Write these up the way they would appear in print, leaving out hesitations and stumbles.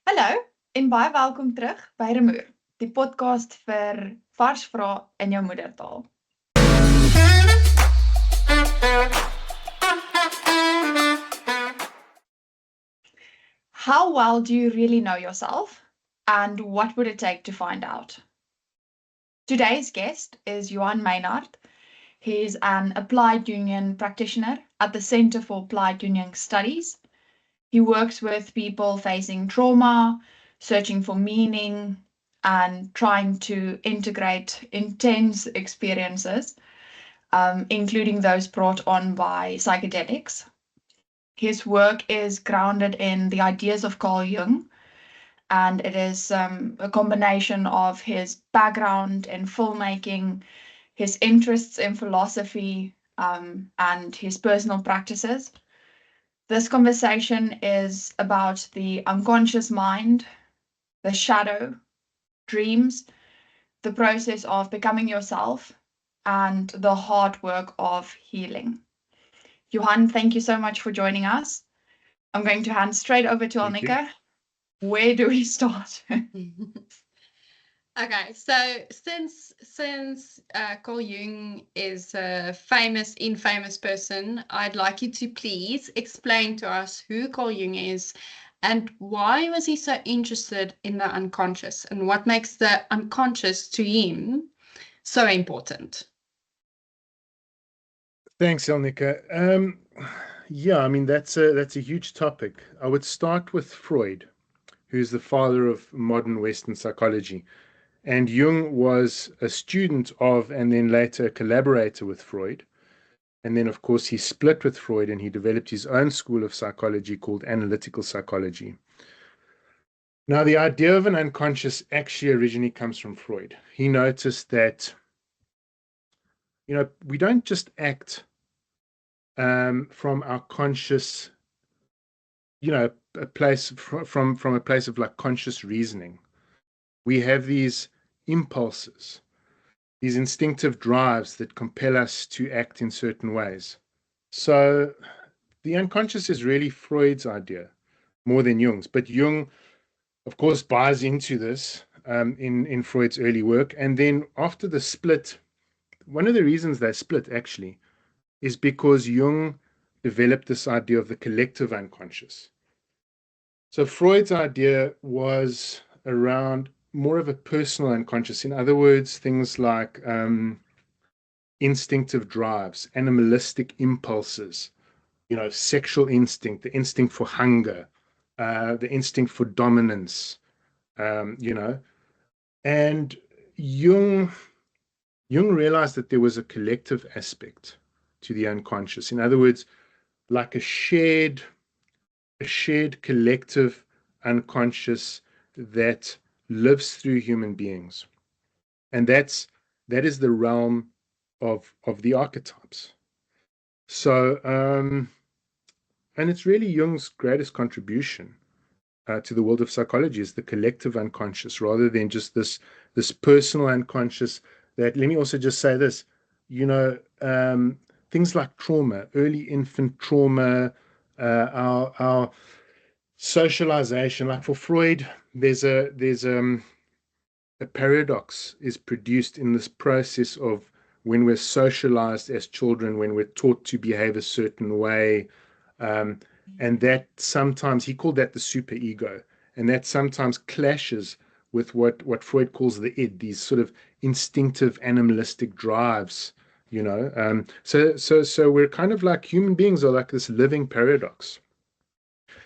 Hallo en baie welkom terug by Ruhmoer, die podcast vir vars vrae in jou moedertaal. How well do you really know yourself, and what would it take to find out? Today's guest is Johann Mynhardt. He's an Applied Jungian Practitioner at the Center for Applied Jungian Studies. He works with people facing trauma, searching for meaning, and trying to integrate intense experiences, including those brought on by psychedelics. His work is grounded in the ideas of Carl Jung, and it is a combination of his background in filmmaking, his interests in philosophy, and his personal practices. This conversation is about the unconscious mind, the shadow, dreams, the process of becoming yourself, and the hard work of healing. Johann, thank you so much for joining us. I'm going to hand straight over to Annika. Where do we start? Okay, so since Carl Jung is a infamous person, I'd like you to please explain to us who Carl Jung is and why was he so interested in the unconscious and what makes the unconscious to him so important. Thanks, Elnika. Yeah, I mean, that's a huge topic. I would start with Freud, who's the father of modern Western psychology. And Jung was a student of, and then later a collaborator with Freud. And then, of course, he split with Freud and he developed his own school of psychology called analytical psychology. Now, the idea of an unconscious actually originally comes from Freud. He noticed that, we don't just act from our conscious, a place from a place of like conscious reasoning. We have these impulses, these instinctive drives that compel us to act in certain ways. So the unconscious is really Freud's idea more than Jung's. But Jung, of course, buys into this in Freud's early work. And then after the split, one of the reasons they split actually is because Jung developed this idea of the collective unconscious. So Freud's idea was around more of a personal unconscious. In other words, things like instinctive drives, animalistic impulses, sexual instinct, the instinct for hunger, the instinct for dominance, and Jung realized that there was a collective aspect to the unconscious. In other words, like a shared collective unconscious that lives through human beings. And that is the realm of the archetypes. So, and it's really Jung's greatest contribution to the world of psychology is the collective unconscious, rather than just this personal unconscious that, let me also just say this, things like trauma, early infant trauma, our socialization, like for Freud, there's a paradox is produced in this process of when we're socialized as children, when we're taught to behave a certain way, and that sometimes, he called that the superego, and that sometimes clashes with what Freud calls the id, these sort of instinctive animalistic drives, so we're kind of like, human beings are like this living paradox.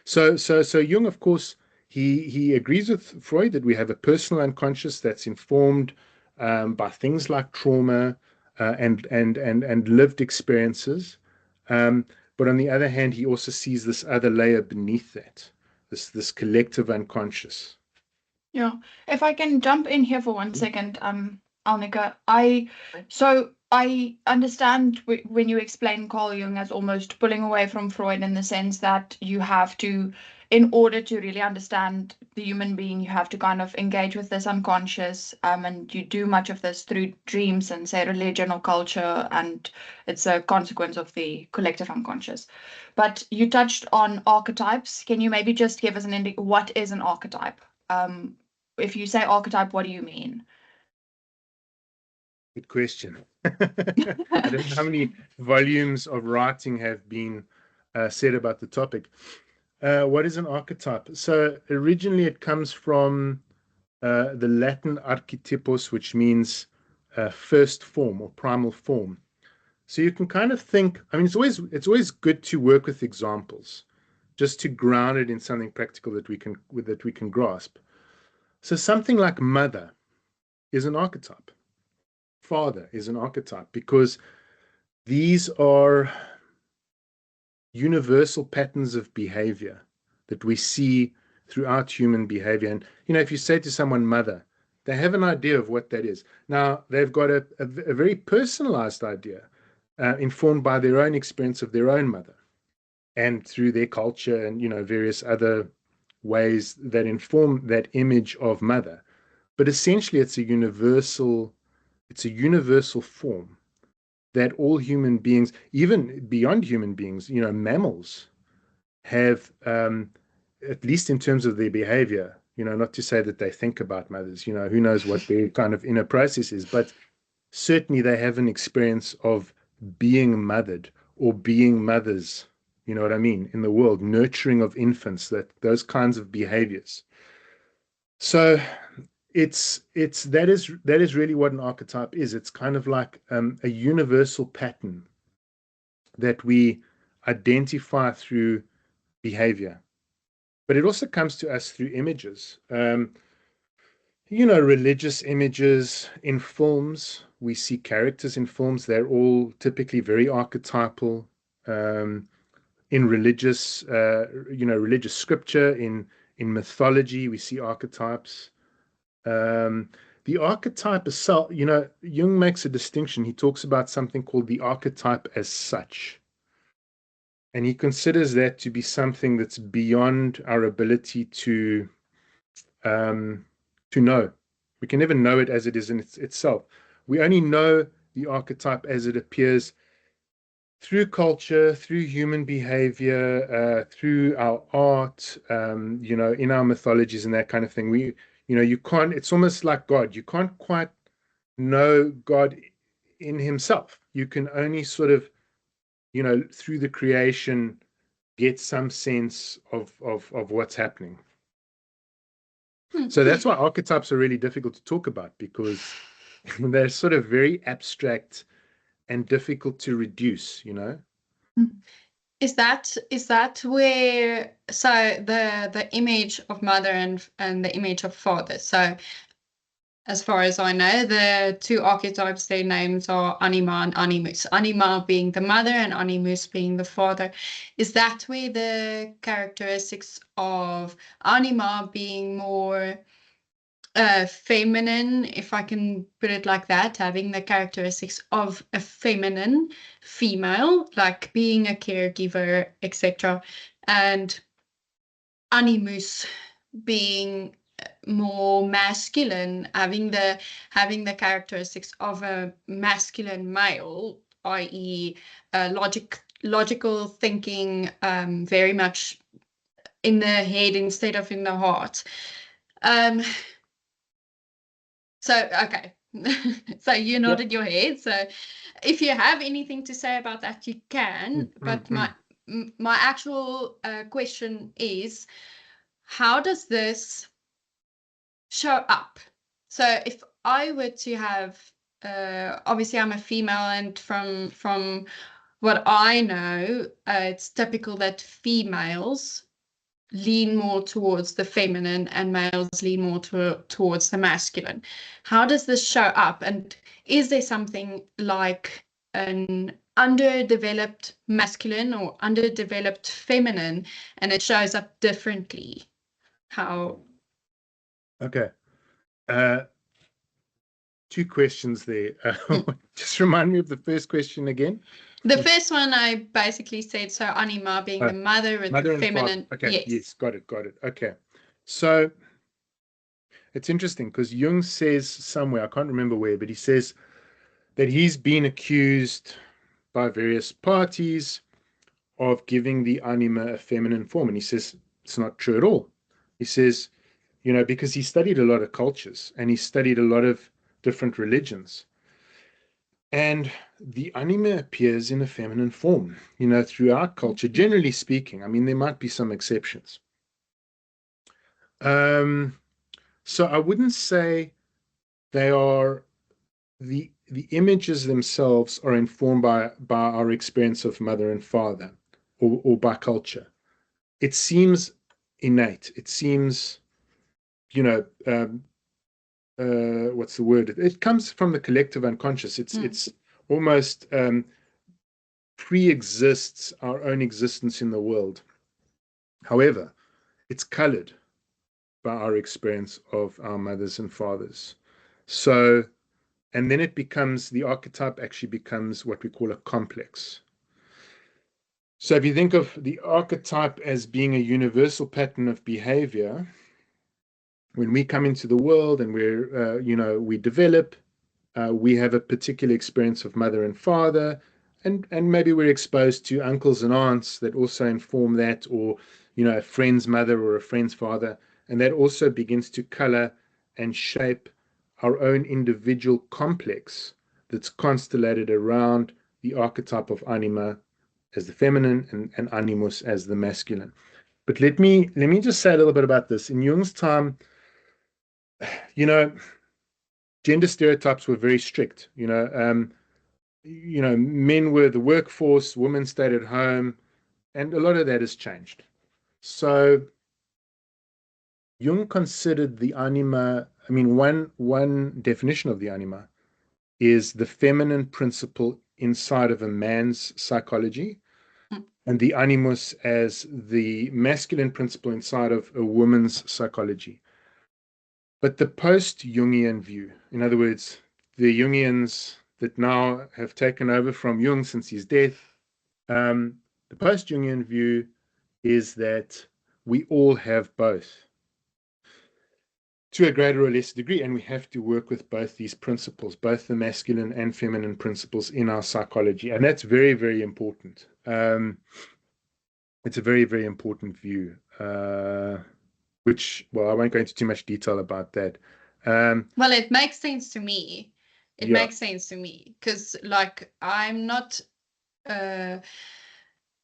So Jung, of course, he agrees with Freud that we have a personal unconscious that's informed by things like trauma and lived experiences. But on the other hand, he also sees this other layer beneath that, this collective unconscious. Yeah, if I can jump in here for 1 second, Annika, I understand when you explain Carl Jung as almost pulling away from Freud in the sense that you have to in order to really understand the human being, you have to kind of engage with this unconscious, and you do much of this through dreams and, say, religion or culture, and it's a consequence of the collective unconscious. But you touched on archetypes. Can you maybe just give us what is an archetype? If you say archetype, what do you mean? Good question. I don't know how many volumes of writing have been said about the topic. What is an archetype? So originally it comes from the Latin archetypos, which means first form or primal form. So you can kind of think, I mean, it's always good to work with examples, just to ground it in something practical that we can grasp. So something like mother is an archetype. Father is an archetype, because these are universal patterns of behavior that we see throughout human behavior. And, you know, if you say to someone mother, they have an idea of what that is. Now, they've got a very personalized idea, informed by their own experience of their own mother and through their culture and, you know, various other ways that inform that image of mother. But essentially, it's a universal form that all human beings, even beyond human beings, you know, mammals have, at least in terms of their behavior, you know, not to say that they think about mothers, you know, who knows what their kind of inner process is, but certainly they have an experience of being mothered or being mothers, you know what I mean, in the world, nurturing of infants, those kinds of behaviors. So that is really what an archetype is. It's kind of like a universal pattern that we identify through behavior, but it also comes to us through images. You know, religious images in films. We see characters in films. They're all typically very archetypal. In religious, you know, religious scripture, in mythology, we see archetypes. The archetype itself, you know, Jung makes a distinction. He talks about something called the archetype as such. And he considers that to be something that's beyond our ability to know. We can never know it as it is in itself. We only know the archetype as it appears through culture, through human behavior, through our art, you know, in our mythologies and that kind of thing. You know, you can't, it's almost like God. You can't quite know God in himself. You can only sort of, you know, through the creation, get some sense of what's happening. So that's why archetypes are really difficult to talk about, because they're sort of very abstract and difficult to reduce, you know. Is that where, so the image of mother and the image of father, so as far as I know, the two archetypes, their names are anima and animus. Anima being the mother and animus being the father. Is that where the characteristics of anima being more feminine, if I can put it like that, having the characteristics of a feminine female, like being a caregiver, etc., and animus being more masculine, having the characteristics of a masculine male, i.e., logical thinking, very much in the head instead of in the heart. So, okay. So you nodded your head. So if you have anything to say about that, you can. But my actual question is, how does this show up? So if I were to have, obviously I'm a female, and from what I know, it's typical that females lean more towards the feminine and males lean more towards the masculine. How does this show up? And is there something like an underdeveloped masculine or underdeveloped feminine, and it shows up differently? How? Okay. Two questions there. Just remind me of the first question again. The first one I basically said, so anima being the mother and mother the and feminine. father. Okay, Yes. got it. Okay. So it's interesting because Jung says somewhere, I can't remember where, but he says that he's been accused by various parties of giving the anima a feminine form. And he says it's not true at all. He says, because he studied a lot of cultures and he studied a lot of different religions. And the anima appears in a feminine form, throughout culture, generally speaking. I mean, there might be some exceptions. So I wouldn't say they are the images themselves are informed by our experience of mother and father or by culture. It seems innate. It seems, what's the word? It comes from the collective unconscious. It's almost pre-exists our own existence in the world. However, it's colored by our experience of our mothers and fathers. So, and then the archetype actually becomes what we call a complex. So if you think of the archetype as being a universal pattern of behavior, when we come into the world and we develop, we have a particular experience of mother and father, and maybe we're exposed to uncles and aunts that also inform that, or a friend's mother or a friend's father, and that also begins to color and shape our own individual complex that's constellated around the archetype of anima as the feminine and animus as the masculine. But let me just say a little bit about this. In Jung's time, gender stereotypes were very strict. Men were the workforce, women stayed at home, and a lot of that has changed. So Jung considered the anima, I mean, one definition of the anima is the feminine principle inside of a man's psychology, and the animus as the masculine principle inside of a woman's psychology. But the post-Jungian view, in other words, the Jungians that now have taken over from Jung since his death, the post-Jungian view is that we all have both to a greater or lesser degree, and we have to work with both these principles, both the masculine and feminine principles in our psychology. And that's very, very important. It's a very, very important view, which, well, I won't go into too much detail about that. Well, it makes sense to me. It Yeah. makes sense to me because, like, I'm not.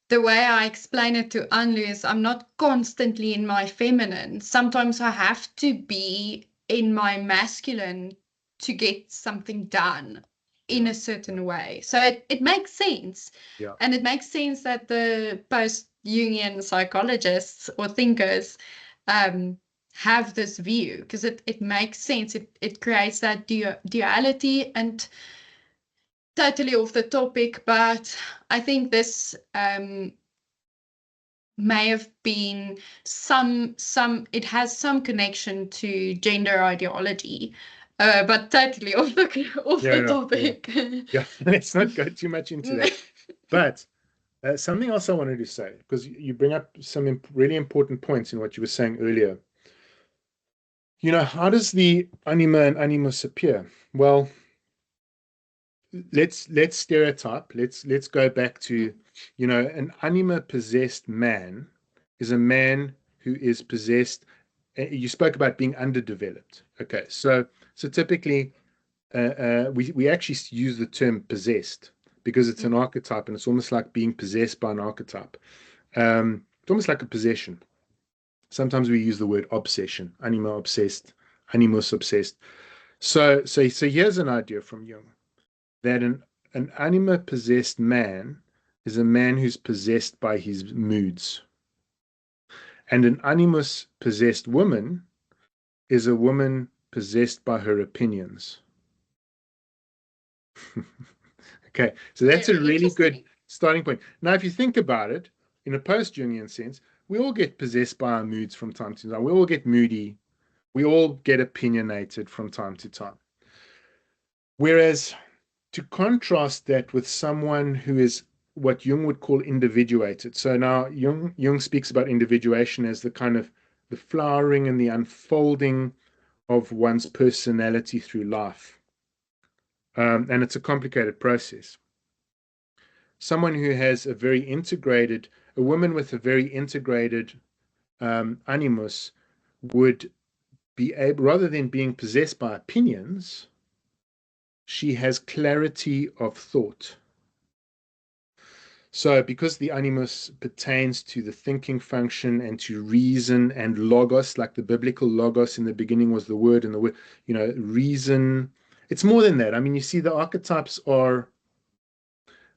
The way I explain it to Anlu is I'm not constantly in my feminine. Sometimes I have to be in my masculine to get something done in a certain way. So it makes sense. Yeah. And it makes sense that the post-Jungian psychologists or thinkers have this view because it makes sense. It creates that duality. And totally off the topic, but I think this may have been it has some connection to gender ideology, but totally off the topic. Yeah, let's not go too much into that. But something else I wanted to say, because you bring up some really important points in what you were saying earlier. How does the anima and animus appear? Well, let's stereotype. Let's go back to, an anima possessed man is a man who is possessed. You spoke about being underdeveloped. Okay, so typically we actually use the term possessed because it's an archetype, and it's almost like being possessed by an archetype. It's almost like a possession. Sometimes we use the word obsession, anima obsessed, animus obsessed. So here's an idea from Jung, that an anima possessed man is a man who's possessed by his moods. And an animus possessed woman is a woman possessed by her opinions. Okay, so that's a really good starting point. Now, if you think about it, in a post-Jungian sense, we all get possessed by our moods from time to time. We all get moody. We all get opinionated from time to time. Whereas to contrast that with someone who is what Jung would call individuated. So now Jung speaks about individuation as the kind of the flowering and the unfolding of one's personality through life. And it's a complicated process. Someone who has a woman with a very integrated animus would be able, rather than being possessed by opinions, she has clarity of thought. So because the animus pertains to the thinking function and to reason and logos, like the biblical logos in the beginning was the word, and the word, reason, it's more than that. I mean, you see, the archetypes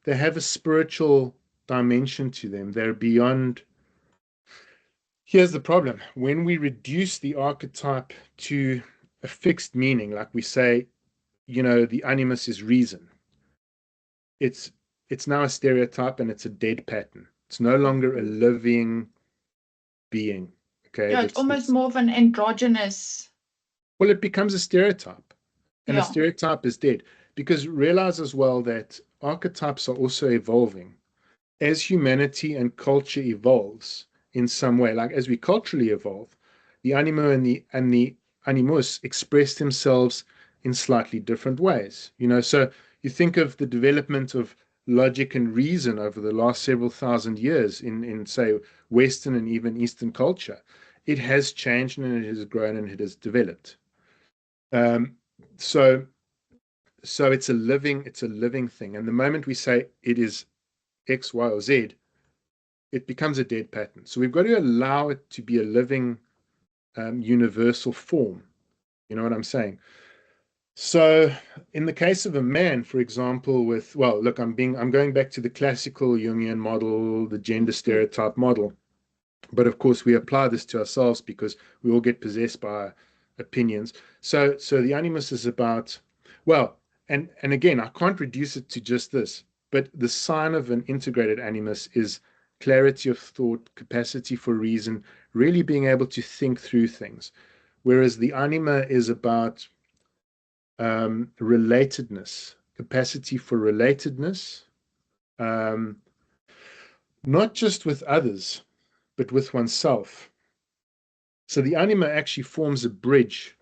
they have a spiritual dimension to them. They're beyond. Here's the problem. When we reduce the archetype to a fixed meaning, like we say, the animus is reason, it's now a stereotype and it's a dead pattern. It's no longer a living being. Okay. Yeah, it's almost more of an androgynous. Well, it becomes a stereotype, and Yeah. a stereotype is dead, because realize as well that archetypes are also evolving as humanity and culture evolves in some way. Like as we culturally evolve, the anima and the animus express themselves in slightly different ways. So you think of the development of logic and reason over the last several thousand years in say Western and even Eastern culture. It has changed and it has grown and it has developed. So it's a living thing. And the moment we say it is X, Y, or Z, it becomes a dead pattern. So we've got to allow it to be a living universal form. You know what I'm saying? So in the case of a man, for example, I'm going back to the classical Jungian model, the gender stereotype model. But of course, we apply this to ourselves because we all get possessed by opinions. So the animus is about, and again, I can't reduce it to just this, but the sign of an integrated animus is clarity of thought, capacity for reason, really being able to think through things. Whereas the anima is about relatedness, capacity for relatedness, not just with others, but with oneself. So the anima actually forms a bridge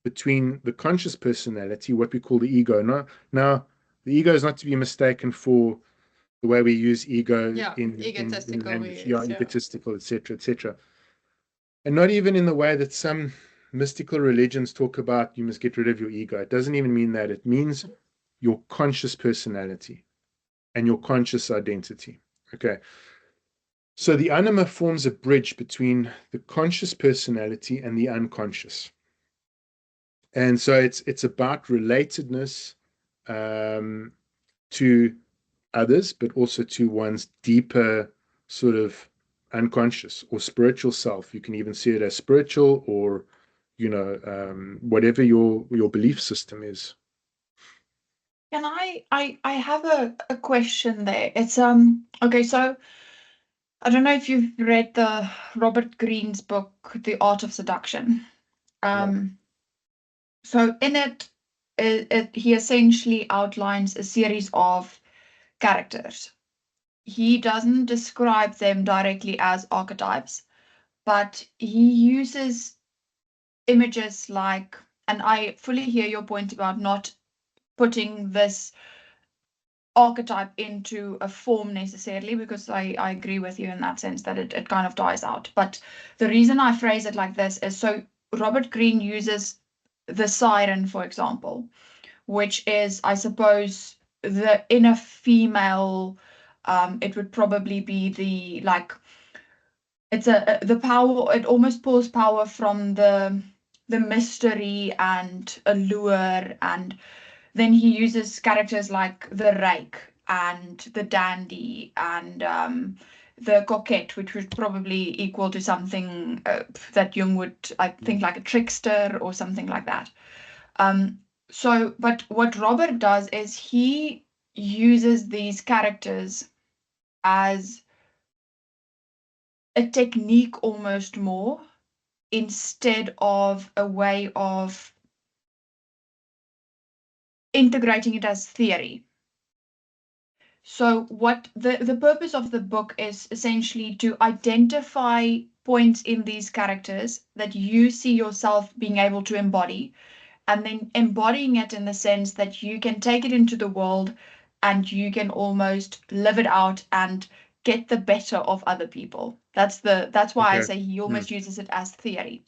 between the conscious personality, what we call the ego. Now, the ego is not to be mistaken for the way we use ego in language, egotistical, etc., etc. And not even in the way that some mystical religions talk about, you must get rid of your ego. It doesn't even mean that. It means your conscious personality and your conscious identity. Okay. So the anima forms a bridge between the conscious personality and the unconscious. And so it's about relatedness to others, but also to one's deeper sort of unconscious or spiritual self. You can even see it as spiritual or, whatever your belief system is. Can I have a question there. It's okay, so I don't know if you've read the Robert Greene's book, The Art of Seduction. So in it, he essentially outlines a series of characters. He doesn't describe them directly as archetypes, but he uses images like, and I fully hear your point about not putting this archetype into a form necessarily, because I agree with you in that sense that it kind of dies out. But the reason I phrase it like this is so Robert Greene uses the siren, for example, which is, I suppose, the inner female. It would probably be it's the power. It almost pulls power from the mystery and allure, and then he uses characters like the rake and the dandy and the coquette, which would probably equal to something that Jung would, I think, like a trickster or something like that. But what Robert does is he uses these characters as a technique almost more, instead of a way of integrating it as theory. So what the purpose of the book is essentially to identify points in these characters that you see yourself being able to embody, and then embodying it in the sense that you can take it into the world and you can almost live it out and get the better of other people. That's why I Okay. say he almost uses it as theory.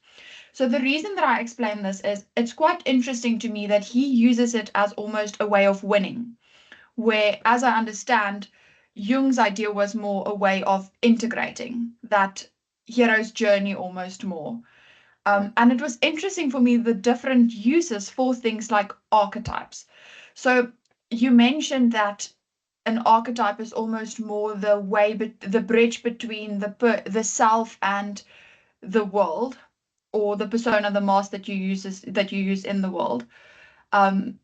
So the reason that I explain this is it's quite interesting to me that he uses it as almost a way of winning, where, as I understand, Jung's idea was more a way of integrating that hero's journey almost more. And it was interesting for me the different uses for things like archetypes. So you mentioned that an archetype is almost more the way, but the bridge between the self and the world, or the persona, the mask that you use in the world. Um,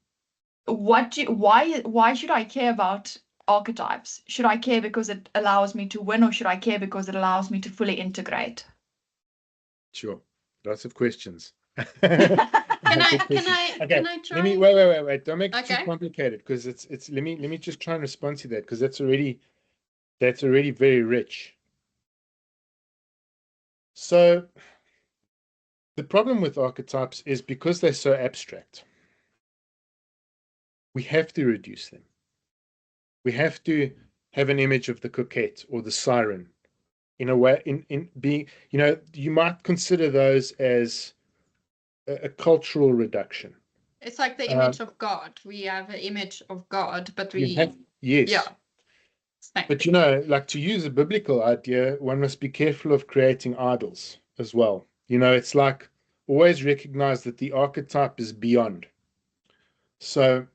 why should I care about archetypes? Should I care because it allows me to win, or should I care because it allows me to fully integrate? Sure. Lots of questions. Can Okay. I try? Let me wait. Don't make it Okay. too complicated, because it's let me just try and respond to that, because that's already very rich. So the problem with archetypes is because they're so abstract, we have to reduce them. We have to have an image of the coquette or the siren in a way, in being, you might consider those as a cultural reduction. It's like the image of God. We have an image of God, but Yes. yeah. But like, to use a biblical idea, one must be careful of creating idols as well. It's like, always recognize that the archetype is beyond. So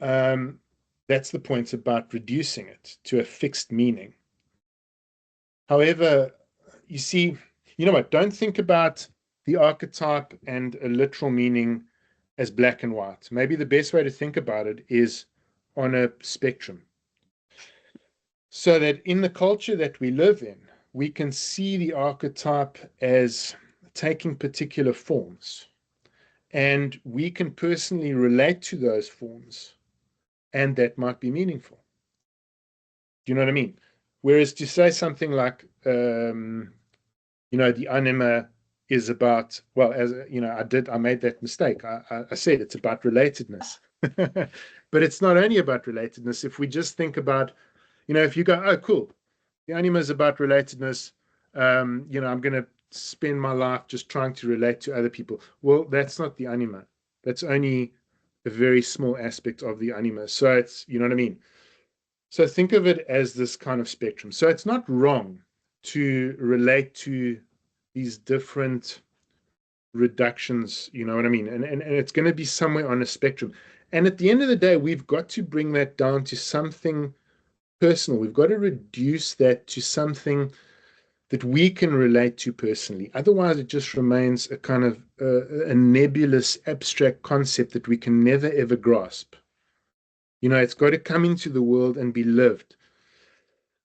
that's the point about reducing it to a fixed meaning. However, you see, you know what? Don't think about the archetype and a literal meaning as black and white. Maybe the best way to think about it is on a spectrum. So that in the culture that we live in, we can see the archetype as taking particular forms. And we can personally relate to those forms, and that might be meaningful. Do you know what I mean? Whereas to say something like, the anima is about, well, as I made that mistake. I said it's about relatedness. But it's not only about relatedness. If we just think about, if you go, oh, cool, the anima is about relatedness, I'm going to spend my life just trying to relate to other people. Well, that's not the anima. That's only a very small aspect of the anima. So it's, you know what I mean? So think of it as this kind of spectrum. So it's not wrong to relate to these different reductions, you know what I mean? And it's going to be somewhere on a spectrum. And at the end of the day, we've got to bring that down to something personal. We've got to reduce that to something that we can relate to personally. Otherwise, it just remains a kind of a nebulous, abstract concept that we can never, ever grasp. It's got to come into the world and be lived.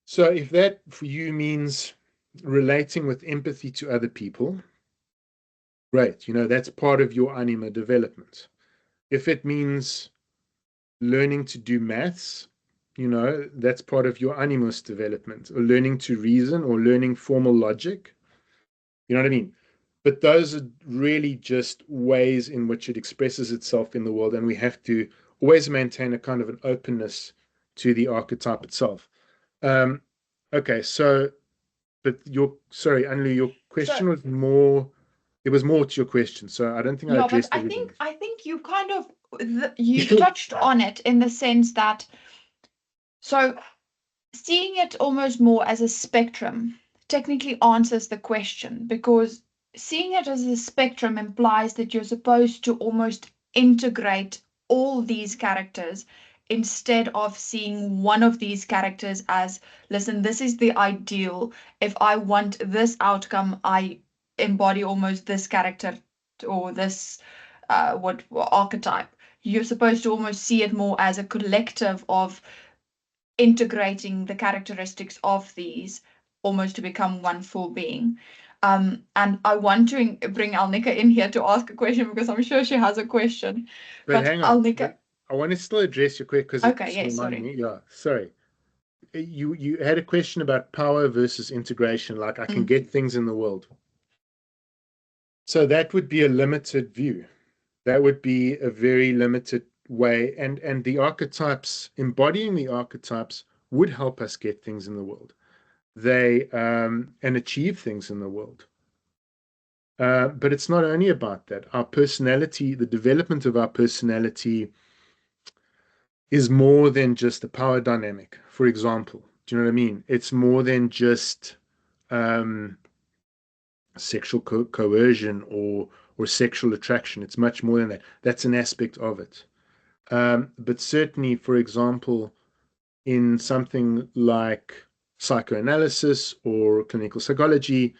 So if that for you means relating with empathy to other people, great. That's part of your anima development. If it means learning to do maths, that's part of your animus development, or learning to reason, or learning formal logic. You know what I mean? But those are really just ways in which it expresses itself in the world, and we have to always maintain a kind of an openness to the archetype itself. Okay, so, but sorry, Anlu, your question was more, there was more to your question, so I don't think I addressed everything. I think you kind of, you touched on it in the sense that, so seeing it almost more as a spectrum technically answers the question, because seeing it as a spectrum implies that you're supposed to almost integrate all these characters instead of seeing one of these characters as, listen, this is the ideal. If I want this outcome, I embody almost this character or this what archetype. You're supposed to almost see it more as a collective of integrating the characteristics of these almost to become one full being. And I want to bring Alnika in here to ask a question, because I'm sure she has a question. But hang on, Alnika, I want to still address your question because Okay, it's yes, reminding sorry. me. Yeah, sorry. You had a question about power versus integration, like I can get things in the world. So that would be a limited view. That would be a very limited way. And the archetypes, embodying the archetypes would help us get things in the world. They and achieve things in the world. But it's not only about that. Our personality, the development of our personality is more than just a power dynamic, for example. Do you know what I mean? It's more than just sexual coercion or sexual attraction. It's much more than that. That's an aspect of it. But certainly, for example, in something like psychoanalysis or clinical psychology,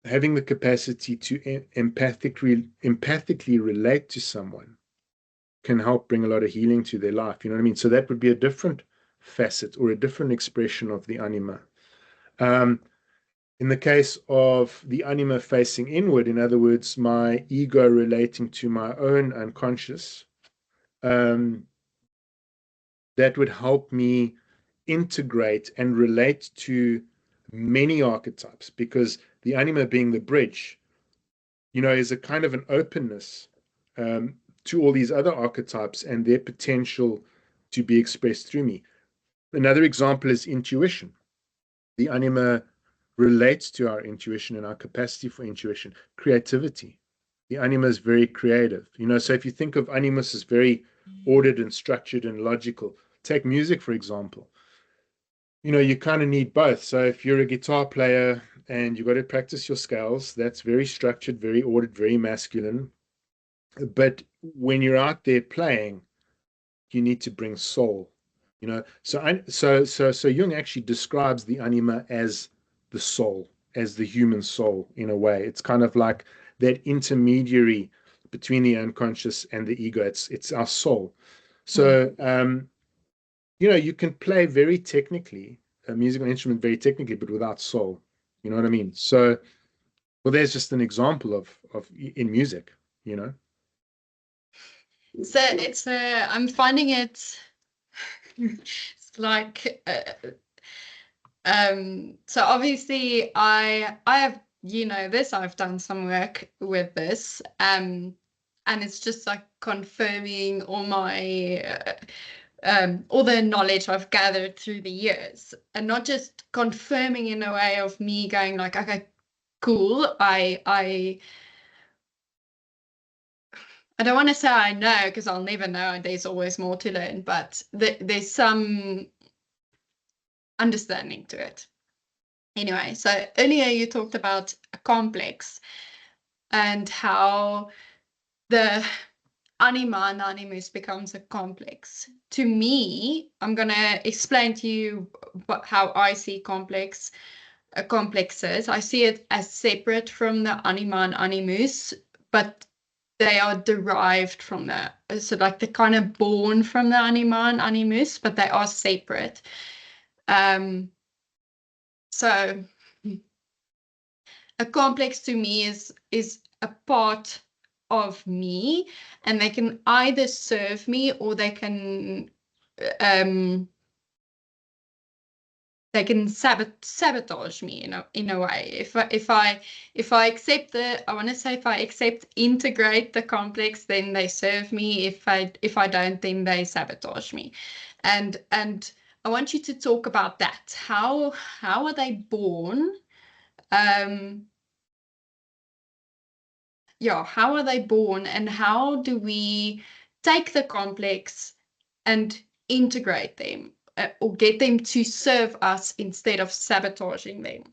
having the capacity to empathically relate to someone can help bring a lot of healing to their life. You know what I mean? So that would be a different facet or a different expression of the anima. In the case of the anima facing inward, in other words, my ego relating to my own unconscious, that would help me integrate and relate to many archetypes, because the anima being the bridge, is a kind of an openness to all these other archetypes and their potential to be expressed through me. Another example is intuition. The anima relates to our intuition and our capacity for intuition. Creativity. The anima is very creative. So if you think of animus as very ordered and structured and logical, take music, for example. You kind of need both. So if you're a guitar player and you've got to practice your scales, that's very structured, very ordered, very masculine. But when you're out there playing, you need to bring soul. So Jung actually describes the anima as the soul, as the human soul in a way. It's kind of like that intermediary between the unconscious and the ego. It's our soul. So you can play very technically a musical instrument very technically, but without soul. You know what I mean? So, well, there's just an example of in music. So it's I'm finding it it's like so obviously I have this, I've done some work with this and it's just like confirming all my all the knowledge I've gathered through the years, and not just confirming in a way of me going like, okay, cool, I don't want to say I know, because I'll never know, and there's always more to learn, but there's some understanding to it. Anyway, so earlier you talked about a complex and how the anima and animus becomes a complex. To me, I'm going to explain to you how I see complexes. I see it as separate from the anima and animus, but they are derived from so like they're kind of born from the anima and animus, but they are separate. So a complex to me is a part of me, and they can either serve me or they can sabotage me in a way. If I accept I want to say, if I integrate the complex, then they serve me. If I don't, then they sabotage me. And I want you to talk about that. How are they born? How are they born, and how do we take the complex and integrate them or get them to serve us instead of sabotaging them?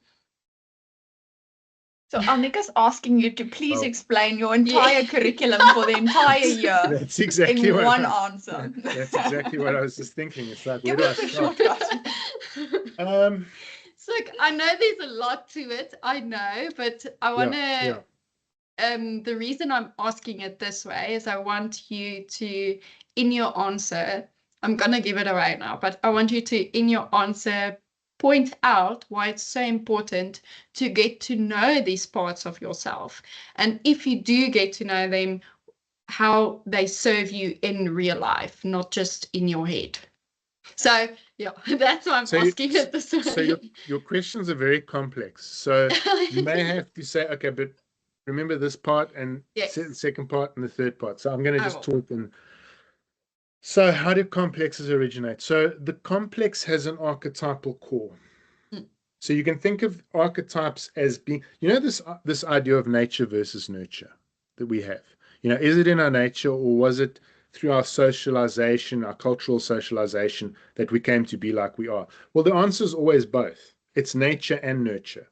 So Annika's asking you to please explain your Yeah. entire curriculum for the entire year That's exactly in one I, answer. That's exactly what I was just thinking. It's like, where Give do I us a start? shortcut. So I know there's a lot to it. I know, but I want to. The reason I'm asking it this way is I want you to, in your answer, I'm going to give it away now, but I want you to, in your answer, point out why it's so important to get to know these parts of yourself. And if you do get to know them, how they serve you in real life, not just in your head. So yeah, that's why I'm asking it this way. So your questions are very complex. So you may have to say, okay, but remember this part and Yes. the second part and the third part. So I'm going to just will. talk. And so how do complexes originate? So the complex has an archetypal core. So you can think of archetypes as being, you know, this idea of nature versus nurture that we have. You know, is it in our nature, or was it through our socialization, our cultural socialization, that we came to be like we are? Well, the answer is always both. It's nature and nurture.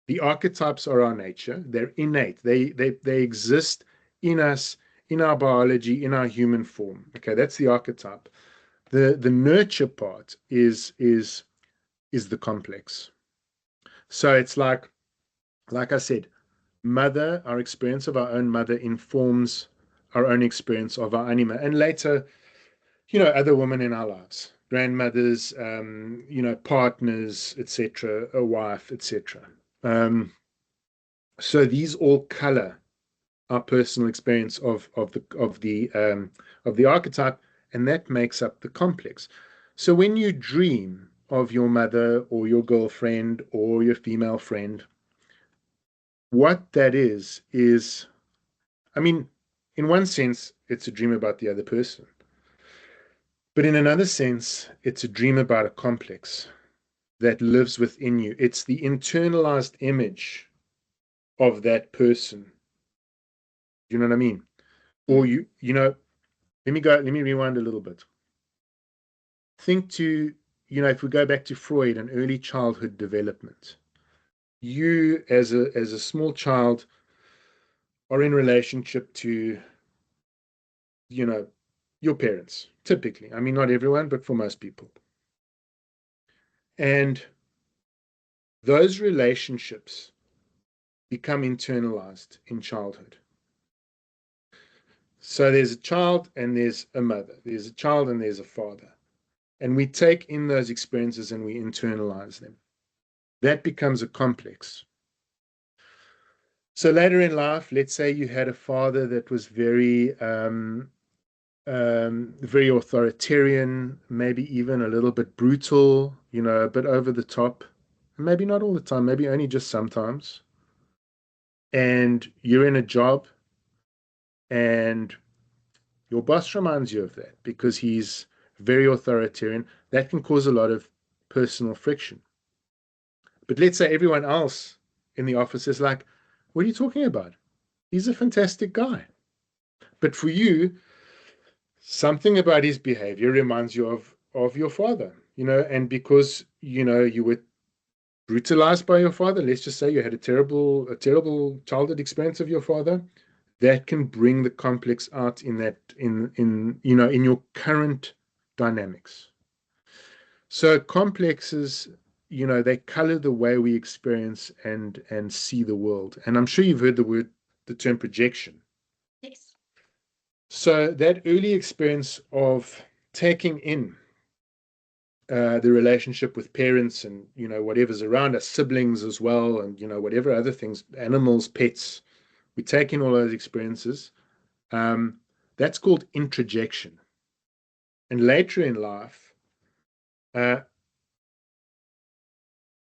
The archetypes are our nature. They're innate. They exist in us, in our biology, in our human form. Okay, that's the archetype. The nurture part is the complex. So it's like I said, mother, our experience of our own mother informs our own experience of our anima, and later, you know, other women in our lives, grandmothers, you know, partners, etc., a wife, etc. So these all color our personal experience of the archetype, and that makes up the complex. So when you dream of your mother or your girlfriend or your female friend, what that is, I mean, in one sense, it's a dream about the other person. But in another sense, it's a dream about a complex that lives within you. It's the internalized image of that person. You know what I mean? Or you know, let me rewind a little bit. Think to, you know, if we go back to Freud and early childhood development, you as a small child are in relationship to, you know, your parents, typically. I mean, not everyone, but for most people. And those relationships become internalized in childhood. So there's a child and there's a mother. There's a child and there's a father. And we take in those experiences and we internalize them. That becomes a complex. So later in life, let's say you had a father that was very authoritarian, maybe even a little bit brutal, you know, a bit over the top. Maybe not all the time, maybe only just sometimes. And you're in a job and your boss reminds you of that because he's very authoritarian. That can cause a lot of personal friction. But let's say everyone else in the office is like, what are you talking about? He's a fantastic guy. But for you, something about his behavior reminds you of your father, you know, and because, you know, you were brutalized by your father, let's just say you had a terrible childhood experience of your father, that can bring the complex out in that, in you know, in your current dynamics. So complexes, you know, they color the way we experience and see the world. And I'm sure you've heard the term projection. Yes. So that early experience of taking in the relationship with parents and, you know, whatever's around us, siblings as well, and, you know, whatever other things, animals, pets, we take in all those experiences. That's called introjection. And later in life,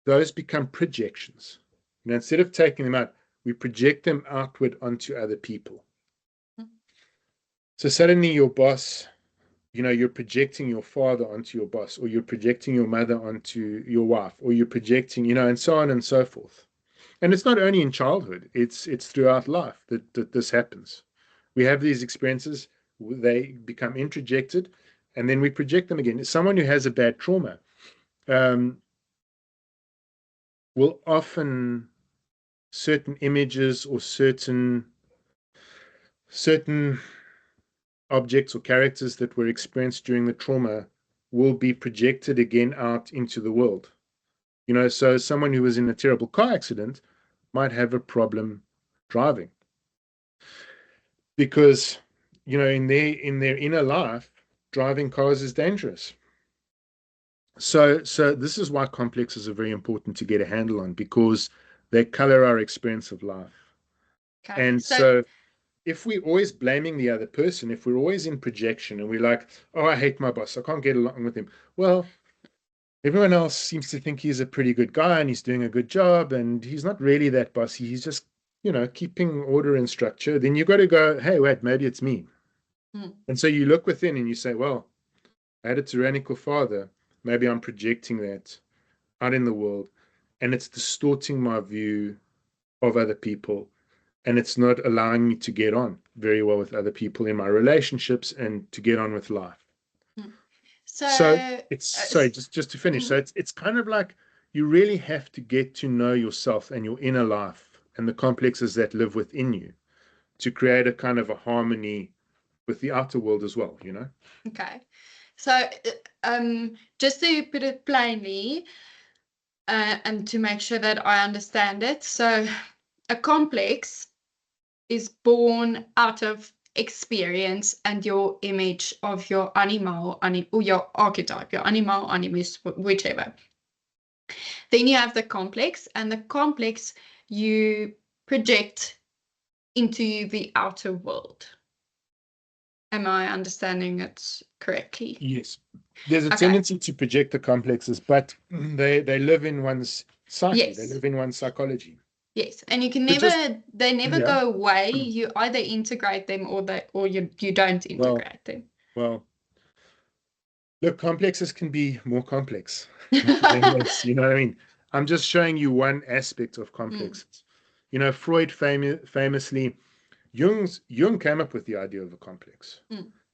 those become projections. You know, instead of taking them out, we project them outward onto other people. So suddenly your boss, you know, you're projecting your father onto your boss, or you're projecting your mother onto your wife, or you're projecting, you know, and so on and so forth. And it's not only in childhood, it's throughout life that this happens. We have these experiences, they become introjected, and then we project them again. Someone who has a bad trauma will often, certain images or certain objects or characters that were experienced during the trauma will be projected again out into the world. You know, so someone who was in a terrible car accident might have a problem driving because, you know, in their inner life, driving cars is dangerous. So this is why complexes are very important to get a handle on, because they color our experience of life. Okay. And so if we're always blaming the other person, if we're always in projection and we're like, oh, I hate my boss, I can't get along with him. Well, everyone else seems to think he's a pretty good guy and he's doing a good job and he's not really that bossy. He's just, keeping order and structure. Then you got to go, hey, wait, maybe it's me. And so you look within and you say, well, I had a tyrannical father. Maybe I'm projecting that out in the world and it's distorting my view of other people. And it's not allowing me to get on very well with other people in my relationships and to get on with life. So it's sorry, just to finish. So it's kind of like you really have to get to know yourself and your inner life and the complexes that live within you to create a kind of a harmony with the outer world as well, Okay. So just to put it plainly, and to make sure that I understand it. So a complex is born out of experience and your image of your animal, or your archetype, your animal, animus, whichever. Then you have the complex, and the complex you project into the outer world. Am I understanding it correctly? Yes. There's a tendency to project the complexes, but they live in one's psyche. Yes. They live in one's psychology. Yes, and you can they never go away. You either integrate them or you don't integrate them. Well, look, complexes can be more complex than this, you know what I mean? I'm just showing you one aspect of complexes. Freud famously, Jung came up with the idea of a complex.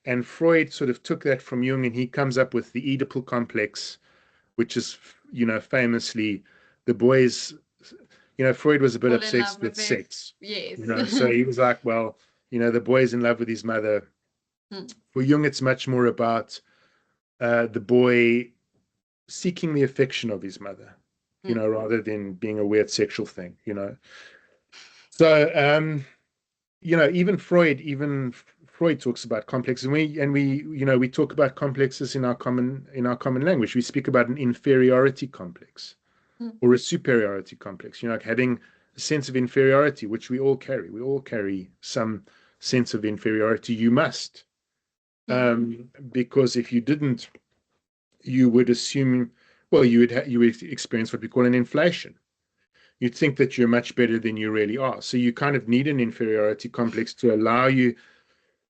And Freud sort of took that from Jung and he comes up with the Oedipal complex, which is, famously the boys, Freud was a bit obsessed with sex. Yes. So he was like, well, the boy's in love with his mother. For Jung, it's much more about the boy seeking the affection of his mother, rather than being a weird sexual thing, So, even Freud talks about complexes, and we talk about complexes in our common language. We speak about an inferiority complex or a superiority complex, like having a sense of inferiority, which we all carry. We all carry some sense of inferiority. You must, because if you didn't, you would assume, well, you would experience what we call an inflation. You'd think that you're much better than you really are. So you kind of need an inferiority complex to allow you,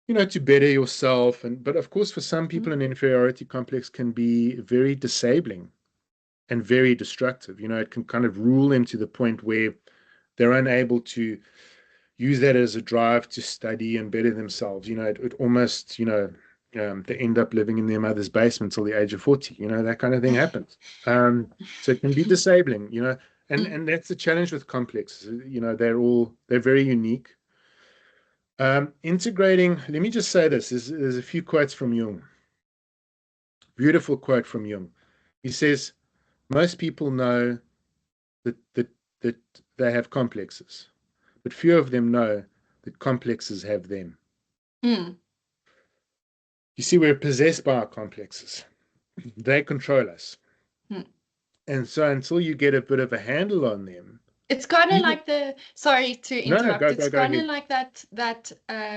to better yourself. But of course, for some people, an inferiority complex can be very disabling and very destructive. It can kind of rule them to the point where they're unable to use that as a drive to study and better themselves. It almost, they end up living in their mother's basement till the age of 40. That kind of thing happens. So it can be disabling, and that's the challenge with complexes. They're very unique. Integrating, let me just say this, there's a few quotes from Jung. Beautiful quote from Jung. He says, most people know that they have complexes, but few of them know that complexes have them. You see, we're possessed by our complexes. They control us. And so until you get a bit of a handle on them, it's kind of like sorry to interrupt. No, it's kind of like that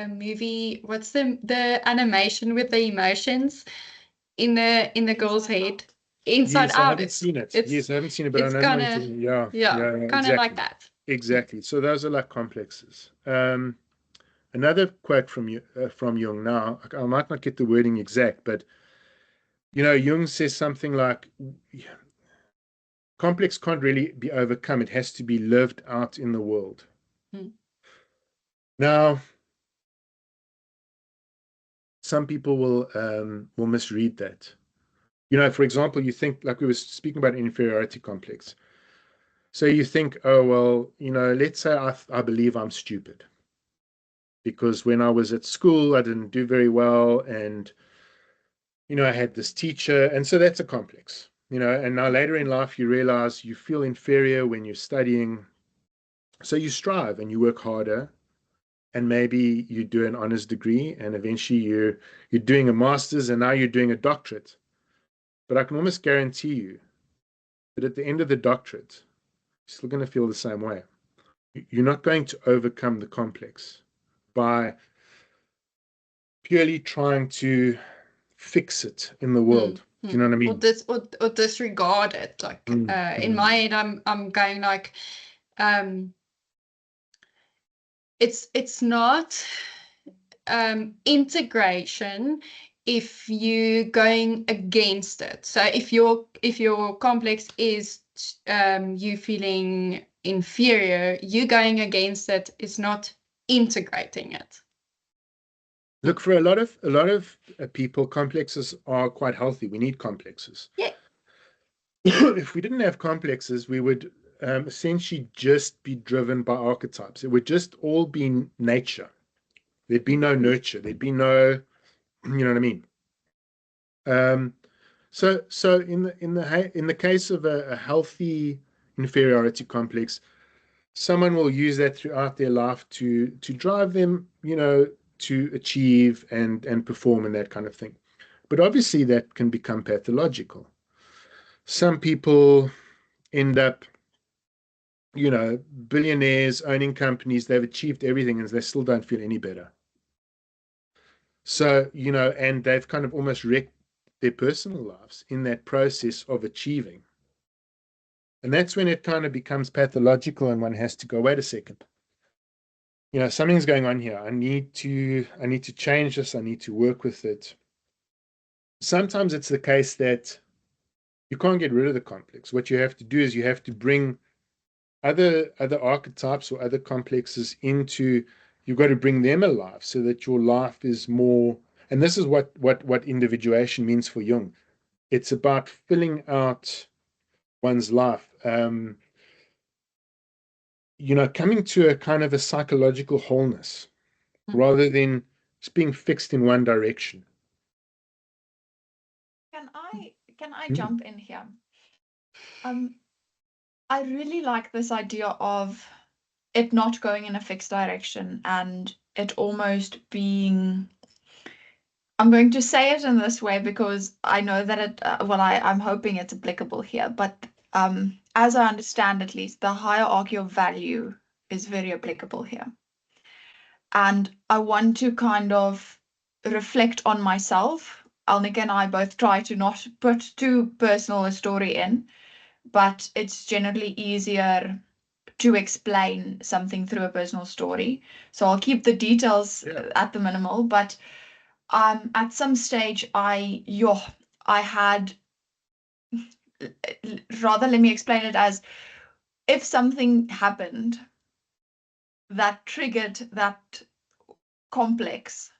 movie. What's the animation with the emotions in the girl's head? Inside Out. I haven't seen it. Yes, I haven't seen it, but I know kind of like that. Exactly. So those are like complexes. Another quote from Jung. Now, I might not get the wording exact, but Jung says something like, complex can't really be overcome. It has to be lived out in the world. Now, some people will misread that. For example, you think, like we were speaking about inferiority complex. So you think, oh, well, let's say I believe I'm stupid because when I was at school, I didn't do very well. And, I had this teacher. And so that's a complex, and now later in life, you realize you feel inferior when you're studying. So you strive and you work harder. And maybe you do an honors degree and eventually you're doing a master's and now you're doing a doctorate. But I can almost guarantee you that at the end of the doctorate, you're still going to feel the same way. You're not going to overcome the complex by purely trying to fix it in the world. Do you know what I mean? Or disregard it. Like in my head, I'm going like, it's not integration if you're going against it. So if your complex is you feeling inferior, you going against it is not integrating it. Look, for a lot of people, complexes are quite healthy. We need complexes. Yeah. If we didn't have complexes, we would essentially just be driven by archetypes. It would just all be nature. There'd be no nurture. There'd be no, you know what I mean? So in the case of a healthy inferiority complex, someone will use that throughout their life to drive them, to achieve and perform and that kind of thing. But obviously that can become pathological. Some people end up, billionaires owning companies, they've achieved everything and they still don't feel any better. So, and they've kind of almost wrecked their personal lives in that process of achieving. And that's when it kind of becomes pathological and one has to go, wait a second. Something's going on here. I need to change this. I need to work with it. Sometimes it's the case that you can't get rid of the complex. What you have to do is you have to bring other archetypes or other complexes into, you've got to bring them alive so that your life is more, and this is what individuation means for Jung. It's about filling out one's life. Coming to a kind of a psychological wholeness rather than just being fixed in one direction. Can I jump in here? I really like this idea of it not going in a fixed direction and it almost being, I'm going to say it in this way because I know that it, I'm hoping it's applicable here, but as I understand at least, the hierarchy of value is very applicable here. And I want to kind of reflect on myself. Alnika and I both try to not put too personal a story in, but it's generally easier to explain something through a personal story. So I'll keep the details at the minimal, but at some stage I had, rather let me explain it as, if something happened that triggered that complex,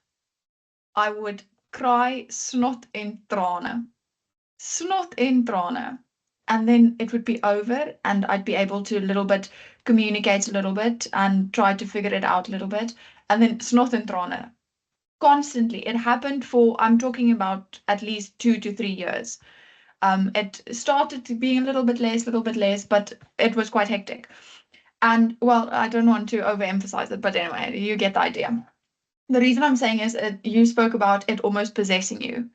I would cry snot in trane. Snot in trane. And then it would be over and I'd be able to a little bit communicate a little bit and try to figure it out a little bit. And then snot in trane. Constantly. It happened for, I'm talking about at least 2 to 3 years. It started to be a little bit less, but it was quite hectic. And well, I don't want to overemphasize it, but anyway, you get the idea. The reason I'm saying is you spoke about it almost possessing you.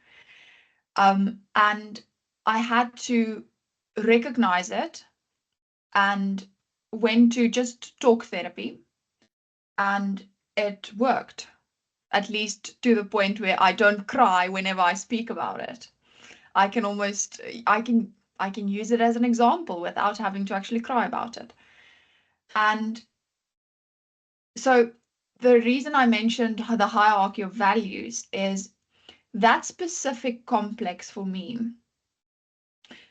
And I had to recognize it and went to just talk therapy. And it worked, at least to the point where I don't cry whenever I speak about it. I can use it as an example without having to actually cry about it. And so the reason I mentioned the hierarchy of values is that specific complex for me.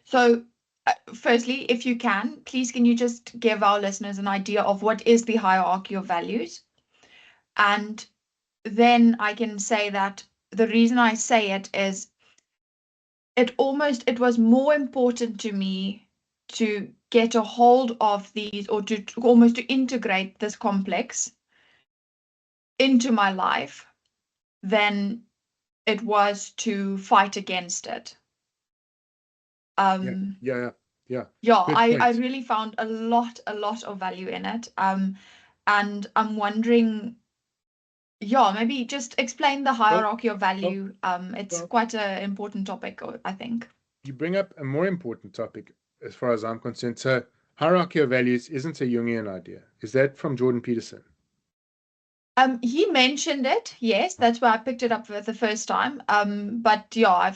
So firstly, if you can, please can you just give our listeners an idea of what is the hierarchy of values? And then I can say that the reason I say it is it was more important to me to get a hold of these, or to almost to integrate this complex into my life than it was to fight against it. Yeah. I really found a lot of value in it. And I'm wondering, maybe just explain the hierarchy of value. It's quite an important topic, I think. You bring up a more important topic as far as I'm concerned. So hierarchy of values isn't a Jungian idea. Is that from Jordan Peterson? He mentioned it. Yes, that's where I picked it up for the first time. But yeah,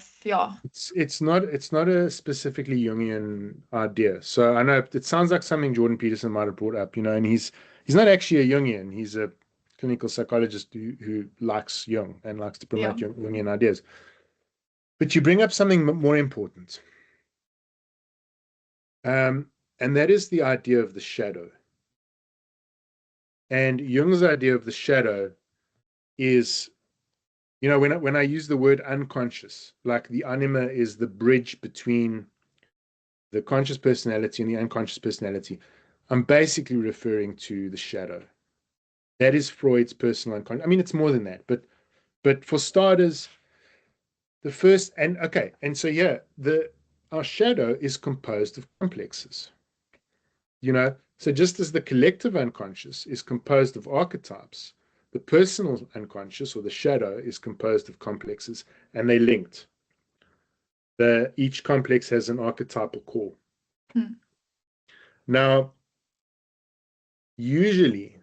It's not a specifically Jungian idea. So I know it sounds like something Jordan Peterson might have brought up, and he's not actually a Jungian. He's a clinical psychologist who likes Jung and likes to promote Jungian ideas. But you bring up something more important. And that is the idea of the shadow. And Jung's idea of the shadow is, when I use the word unconscious, like the anima is the bridge between the conscious personality and the unconscious personality, I'm basically referring to the shadow. That is Freud's personal unconscious. I mean, it's more than that, but for starters, the first and so yeah, our shadow is composed of complexes. So just as the collective unconscious is composed of archetypes, the personal unconscious or the shadow is composed of complexes, and they're linked. Each complex has an archetypal core. Now, usually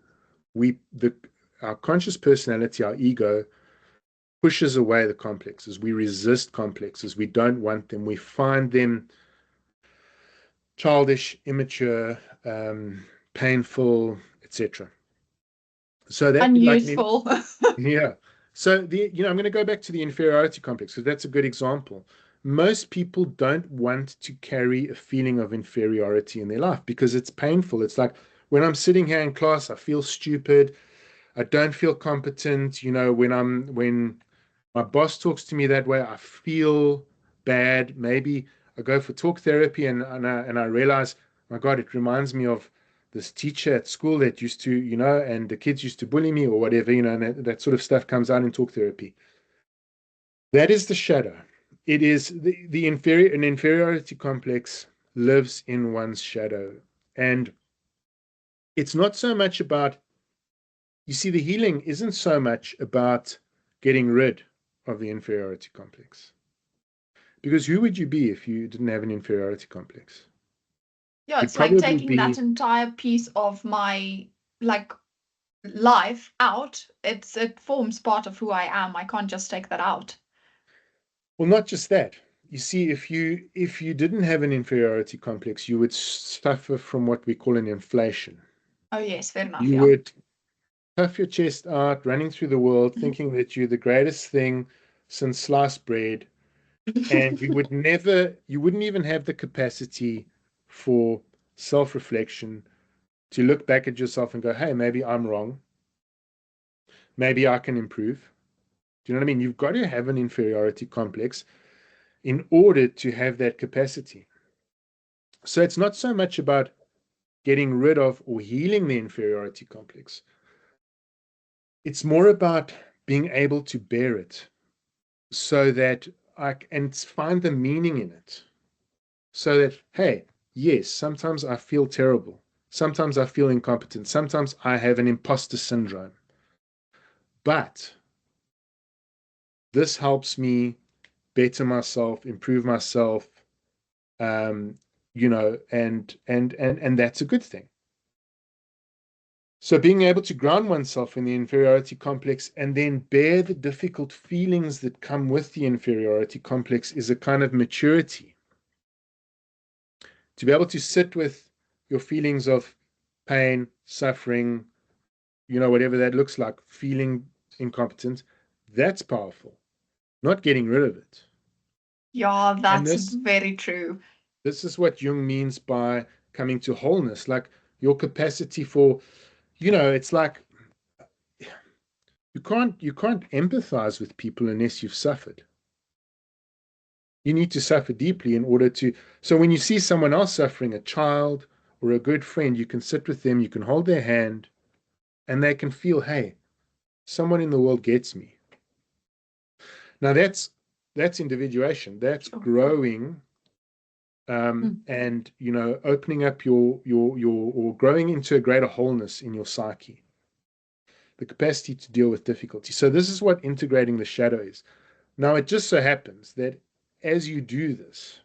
our conscious personality, our ego, pushes away the complexes. We resist complexes. We don't want them. We find them childish, immature, painful, etc. So that unuseful. Yeah. So I'm going to go back to the inferiority complex because that's a good example. Most people don't want to carry a feeling of inferiority in their life because it's painful. It's like when I'm sitting here in class, I feel stupid. I don't feel competent. When my boss talks to me that way, I feel bad. Maybe I go for talk therapy and I realize, my God, it reminds me of this teacher at school that used to, and the kids used to bully me or whatever, and that sort of stuff comes out in talk therapy. That is the shadow. It is an inferiority complex lives in one's shadow. And it's not so much about, you see, the healing isn't so much about getting rid of the inferiority complex. Because who would you be if you didn't have an inferiority complex? Yeah, You'd it's like probably taking that entire piece of my life out. It forms part of who I am. I can't just take that out. Well, not just that. You see, if you didn't have an inferiority complex, you would suffer from what we call an inflation. Oh yes, fair enough. You would puff your chest out, running through the world, thinking that you're the greatest thing since sliced bread, and you wouldn't even have the capacity for self-reflection to look back at yourself and go, hey, maybe I'm wrong. Maybe I can improve. Do you know what I mean? You've got to have an inferiority complex in order to have that capacity. So it's not so much about getting rid of or healing the inferiority complex. It's more about being able to bear it so that I can find the meaning in it. So that, hey, yes, sometimes I feel terrible. Sometimes I feel incompetent. Sometimes I have an imposter syndrome. But this helps me better myself, improve myself, and that's a good thing. So being able to ground oneself in the inferiority complex and then bear the difficult feelings that come with the inferiority complex is a kind of maturity. To be able to sit with your feelings of pain, suffering, whatever that looks like, feeling incompetent, that's powerful. Not getting rid of it. Yeah, that's very true. This is what Jung means by coming to wholeness, like your capacity for, it's like you can't empathize with people unless you've suffered. You need to suffer deeply in order to. So when you see someone else suffering, a child or a good friend, you can sit with them, you can hold their hand, and they can feel, hey, someone in the world gets me. Now that's individuation. That's growing, and opening up your or growing into a greater wholeness in your psyche. The capacity to deal with difficulty. So this is what integrating the shadow is. Now, it just so happens that as you do this,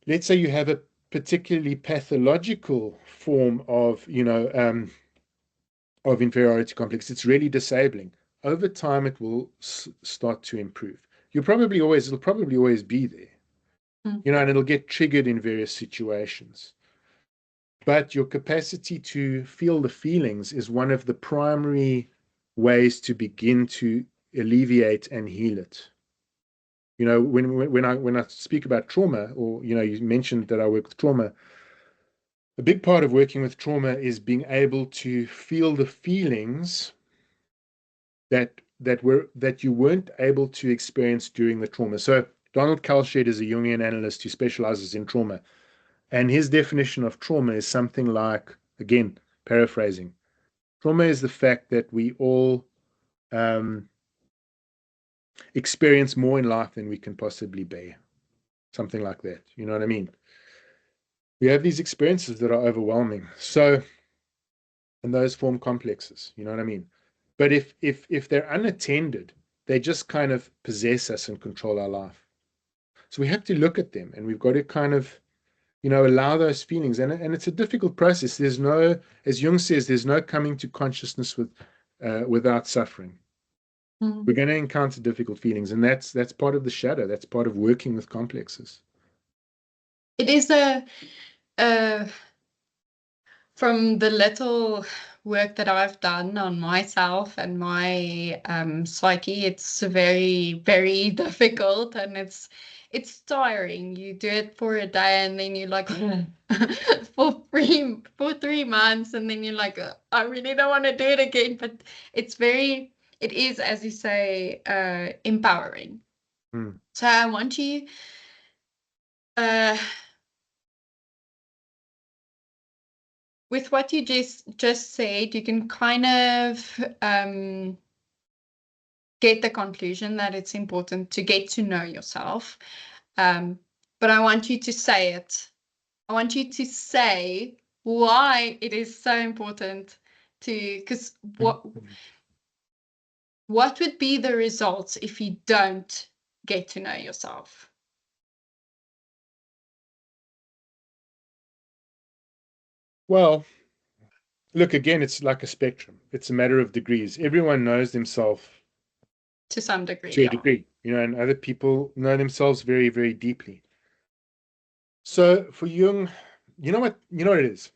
let's say you have a particularly pathological form of, of inferiority complex. It's really disabling. Over time, it will start to improve. It'll probably always be there, Mm. and it'll get triggered in various situations. But your capacity to feel the feelings is one of the primary ways to begin to alleviate and heal it. When I speak about trauma, or you mentioned that I work with trauma, a big part of working with trauma is being able to feel the feelings that you weren't able to experience during the trauma. So Donald Kalshed is a Jungian analyst who specializes in trauma, and his definition of trauma is something like, again, paraphrasing, trauma is the fact that we all experience more in life than we can possibly bear. Something like that. You know what I mean? We have these experiences that are overwhelming. And those form complexes. You know what I mean? But if they're unattended, they just kind of possess us and control our life. So we have to look at them, and we've got to kind of, allow those feelings. And it's a difficult process. There's no, as Jung says, there's no coming to consciousness without suffering. Mm. We're going to encounter difficult feelings, and that's part of the shadow. That's part of working with complexes. It is from the little work that I've done on myself and my psyche, it's very, very difficult, and it's tiring. You do it for a day, and then you're like for 3 months, and then you're like, I really don't want to do it again. But it is, as you say, empowering. Mm. So I want you with what you just said, you can kind of get the conclusion that it's important to get to know yourself. But I want you to say it. I want you to say why it is so important because what would be the results if you don't get to know yourself? Well, look, again, it's like a spectrum. It's a matter of degrees. Everyone knows themselves To some degree. To a degree, and other people know themselves very, very deeply. So for Jung, you know what it is?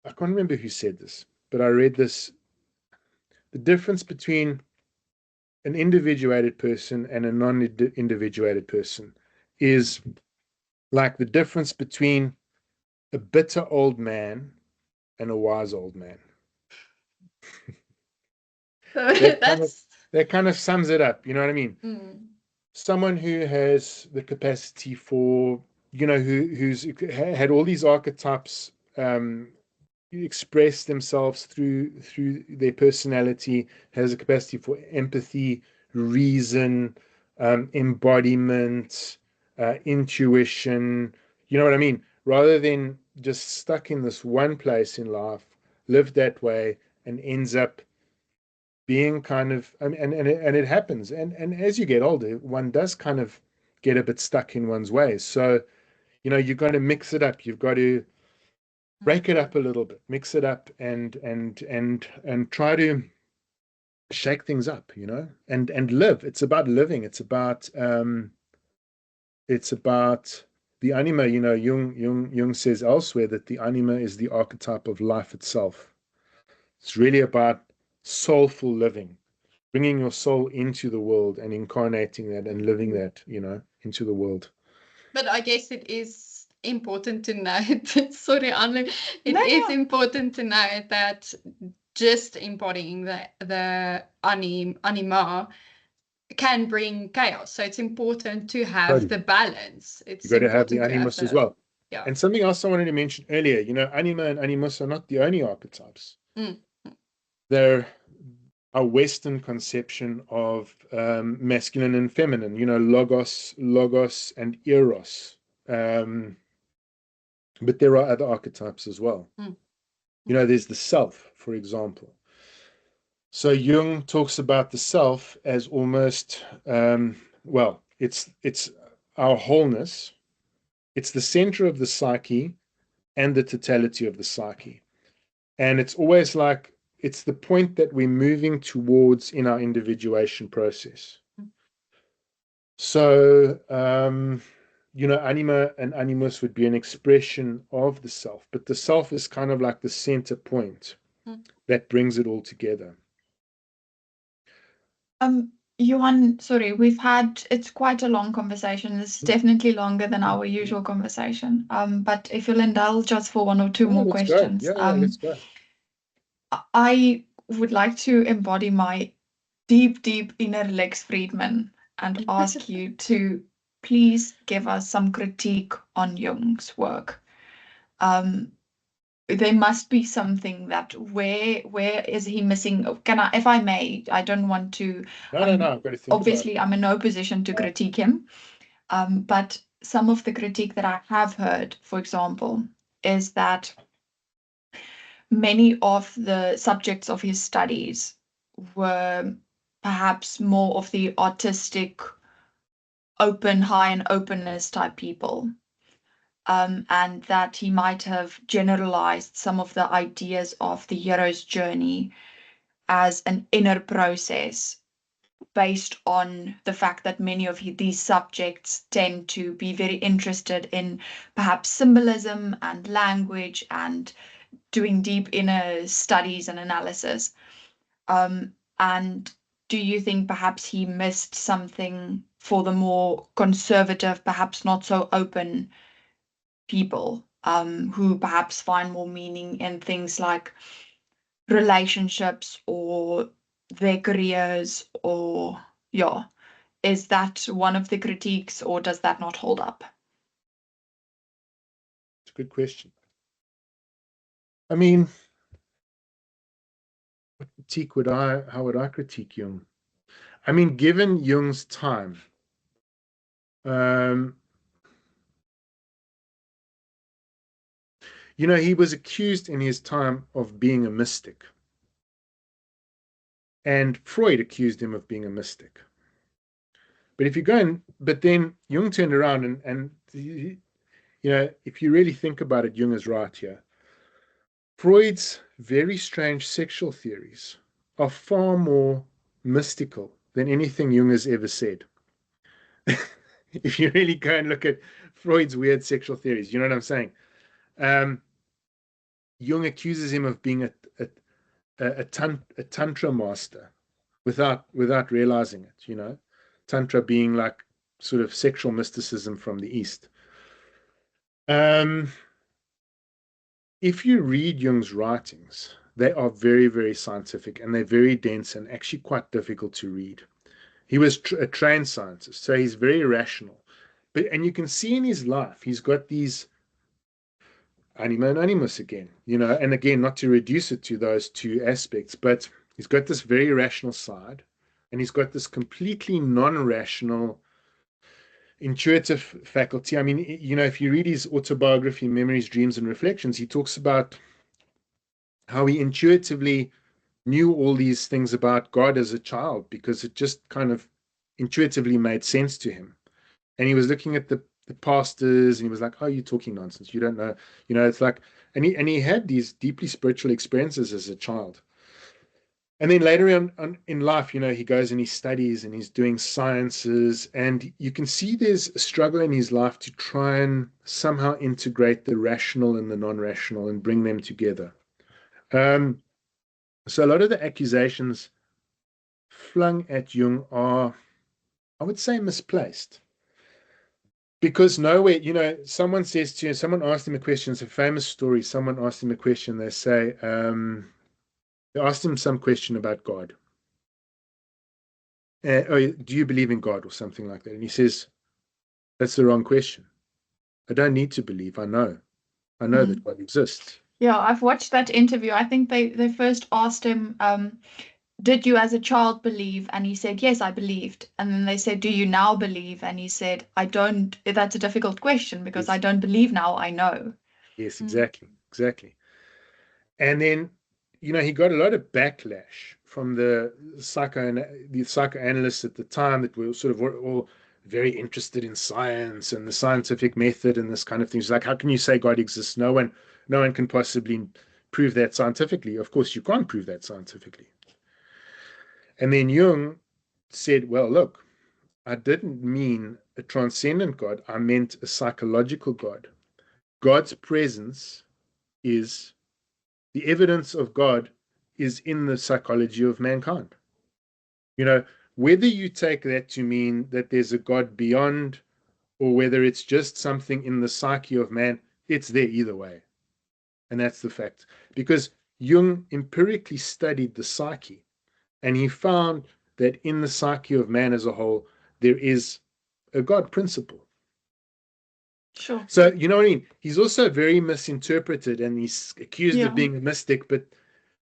I can't remember who said this, but I read this. The difference between an individuated person and a non-individuated person is like the difference between a bitter old man and a wise old man. That kind of sums it up. You know what I mean? Mm. Someone who has the capacity for, who's had all these archetypes express themselves through their personality, has a capacity for empathy, reason, embodiment, intuition. You know what I mean? Rather than just stuck in this one place in life, live that way, and ends up being kind of, and it happens. And as you get older, one does kind of get a bit stuck in one's ways. So, you've got to mix it up. You've got to break it up a little bit, mix it up, and try to shake things up, and live. It's about living. It's about the anima. Jung says elsewhere that the anima is the archetype of life itself. It's really about soulful living, bringing your soul into the world and incarnating that and living that, into the world. But I guess it is important to note, sorry, Anne, is important to note that just embodying the anima can bring chaos. So it's important to have the balance. You've got to have the animus as well. Yeah. And something else I wanted to mention earlier, anima and animus are not the only archetypes. Mm. They're a Western conception of masculine and feminine, logos and eros. But there are other archetypes as well. Mm. There's the self, for example. So Jung talks about the self as almost, it's our wholeness. It's the center of the psyche and the totality of the psyche. And it's always like it's the point that we're moving towards in our individuation process. So, anima and animus would be an expression of the self, but the self is kind of like the center point that brings it all together. Johann, sorry, it's quite a long conversation. It's definitely longer than our usual conversation. But if you'll indulge us for one or two more questions. Let's go. I would like to embody my deep, deep inner Lex Friedman and ask you to please give us some critique on Jung's work. There must be something that where is he missing? If I may, I don't want to. No. I've got to think obviously, I'm in no position to critique him. But some of the critique that I have heard, for example, is that many of the subjects of his studies were perhaps more of the artistic, open, high and openness type people. And that he might have generalized some of the ideas of the hero's journey as an inner process based on the fact that many of these subjects tend to be very interested in perhaps symbolism and language and doing deep inner studies and analysis. And do you think perhaps he missed something for the more conservative, perhaps not so open people who perhaps find more meaning in things like relationships or their careers, or is that one of the critiques, or does that not hold up? It's a good question. I mean, how would I critique Jung? I mean, given Jung's time, he was accused in his time of being a mystic. And Freud accused him of being a mystic. But then Jung turned around and if you really think about it, Jung is right here. Freud's very strange sexual theories are far more mystical than anything Jung has ever said. If you really go and look at Freud's weird sexual theories, you know what I'm saying? Jung accuses him of being a tantra master without realizing it, Tantra being like sort of sexual mysticism from the East. If you read Jung's writings, they are very, very scientific and they're very dense and actually quite difficult to read. He was a trained scientist, so he's very rational. And you can see in his life, he's got these anima and animus again, and again, not to reduce it to those two aspects, but he's got this very rational side, and he's got this completely non-rational, intuitive faculty. I mean, if you read his autobiography, Memories, Dreams, and Reflections, he talks about how he intuitively knew all these things about God as a child because it just kind of intuitively made sense to him. And he was looking at the pastors and he was like, oh, you're talking nonsense. You don't know. It's like, and he had these deeply spiritual experiences as a child. And then later on in life, he goes and he studies and he's doing sciences, and you can see there's a struggle in his life to try and somehow integrate the rational and the non-rational and bring them together. So a lot of the accusations flung at Jung are, I would say, misplaced. Because nowhere, someone says to you, someone asked him a question, it's a famous story, someone asked him a question, they say, they asked him some question about God. Do you believe in God or something like that? And he says, that's the wrong question. I don't need to believe. I know that God exists. Yeah, I've watched that interview. I think they first asked him, did you as a child believe? And he said, yes, I believed. And then they said, do you now believe? And he said, I don't. That's a difficult question because I don't believe now, I know. Yes, exactly. And then, he got a lot of backlash from the psychoanalysts at the time that were all very interested in science and the scientific method and this kind of thing. It's like, how can you say God exists? No one can possibly prove that scientifically. Of course, you can't prove that scientifically. And then Jung said, well, look, I didn't mean a transcendent God. I meant a psychological God. God's presence is, the evidence of God is in the psychology of mankind. You know, whether you take that to mean that there's a God beyond, or whether it's just something in the psyche of man, it's there either way. And that's the fact. Because Jung empirically studied the psyche, and he found that in the psyche of man as a whole, there is a God principle. Sure. So, you know what I mean? He's also very misinterpreted, and he's accused of being a mystic, but,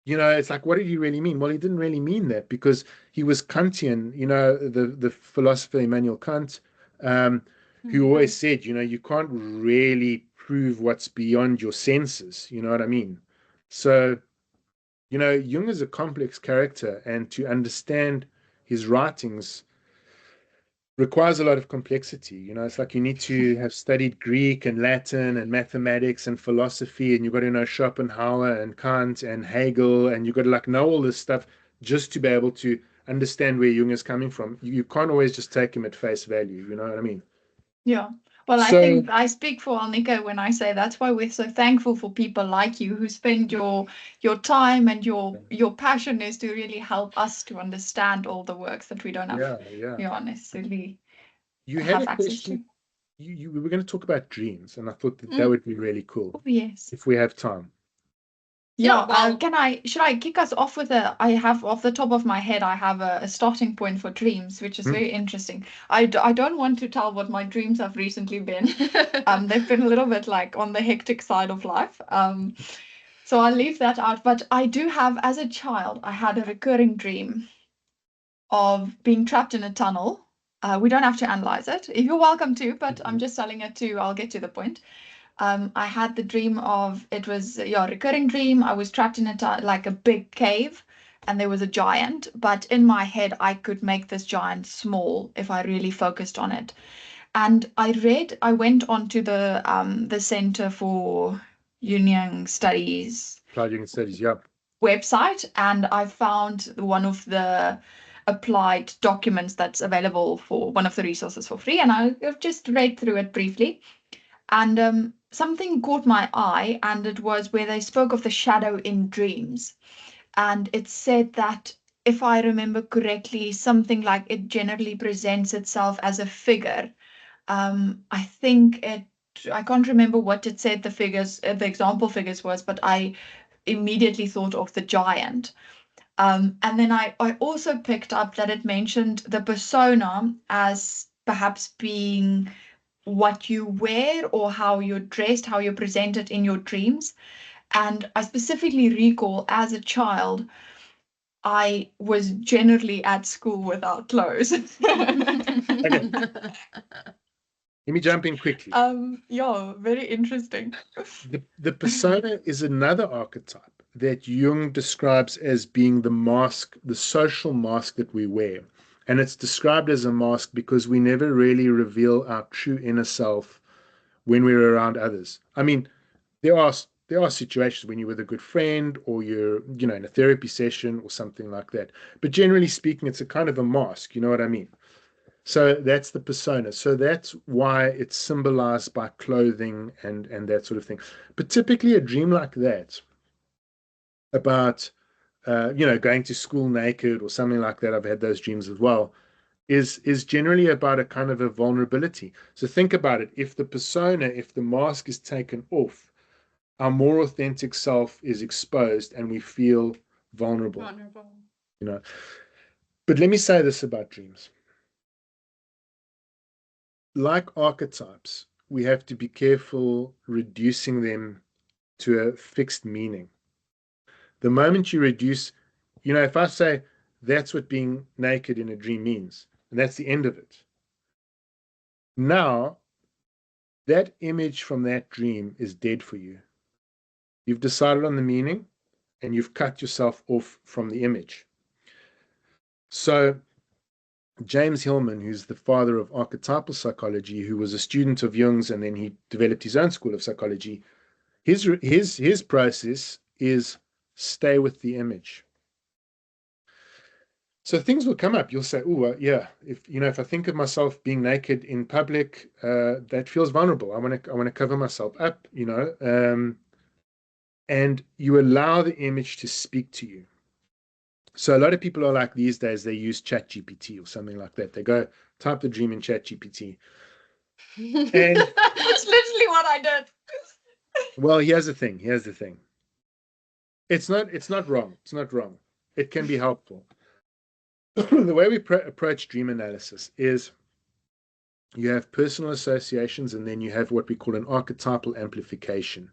you know, it's like, what did he really mean? Well, he didn't really mean that, because he was Kantian, you know, the philosopher Immanuel Kant, who always said, you know, you can't really prove what's beyond your senses, you know what I mean? So, you know, Jung is a complex character, and to understand his writings requires a lot of complexity. You know, it's like you need to have studied Greek and Latin and mathematics and philosophy, and you've got to know Schopenhauer and Kant and Hegel, and you've got to like know all this stuff just to be able to understand where Jung is coming from. You can't always just take him at face value, you know what I mean? Yeah. Well, I So- think I speak for Alnico when I say that's why we're so thankful for people like you who spend your time, and your passion is to really help us to understand all the works that we don't have necessarily You had have a access question. to. We were going to talk about dreams, and I thought that would be really cool Oh, yes. if we have time. Yeah, well, should I kick us off with I have off the top of my head, I have a starting point for dreams, which is very interesting. I don't want to tell what my dreams have recently been. They've been a little bit like on the hectic side of life. So I'll leave that out. But I do have, as a child, I had a recurring dream of being trapped in a tunnel. We don't have to analyze it. You're welcome to, but I'm just telling it to, I'll get to the point. I had the dream of, it was a recurring dream. I was trapped in like a big cave, and there was a giant, but in my head I could make this giant small if I really focused on it. And I went on to the Center for Jungian Studies Applied Jungian Studies, yeah. website, and I found one of the applied documents that's available, for one of the resources, for free, and I've just read through it briefly. And something caught my eye, and it was where they spoke of the shadow in dreams. And it said that, if I remember correctly, something like it generally presents itself as a figure. I can't remember what it said the example figures was, but I immediately thought of the giant. And then I also picked up that it mentioned the persona as perhaps being what you wear, or how you're dressed, how you're presented in your dreams. And I specifically recall, as a child, I was generally at school without clothes. Let me jump in quickly. Yeah, very interesting. The persona is another archetype that Jung describes as being the mask, the social mask that we wear. And it's described as a mask because we never really reveal our true inner self when we're around others. I mean, there are situations when you're with a good friend, or you're, you know, in a therapy session or something like that. But generally speaking, it's a kind of a mask, you know what I mean? So that's the persona. So that's why it's symbolized by clothing and that sort of thing. But typically a dream like that about, you know, going to school naked or something like that, I've had those dreams as well, is generally about a kind of a vulnerability. So think about it. If the persona, if the mask is taken off, our more authentic self is exposed, and we feel vulnerable. You know. But let me say this about dreams. Like archetypes, we have to be careful reducing them to a fixed meaning. The moment you reduce, you know, if I say that's what being naked in a dream means, and that's the end of it, now that image from that dream is dead for you. You've decided on the meaning, and you've cut yourself off from the image. So James Hillman, who's the father of archetypal psychology, who was a student of Jung's, and then he developed his own school of psychology, his process is stay with the image. So things will come up. You'll say, "Oh, yeah. If I think of myself being naked in public, that feels vulnerable. I want to cover myself up. And you allow the image to speak to you. So a lot of people are like these days. They use ChatGPT or something like that. They go type the dream in ChatGPT. And That's literally what I did. well, here's the thing. It's not wrong. It's not wrong. It can be helpful. The way we approach dream analysis is you have personal associations, and then you have what we call an archetypal amplification.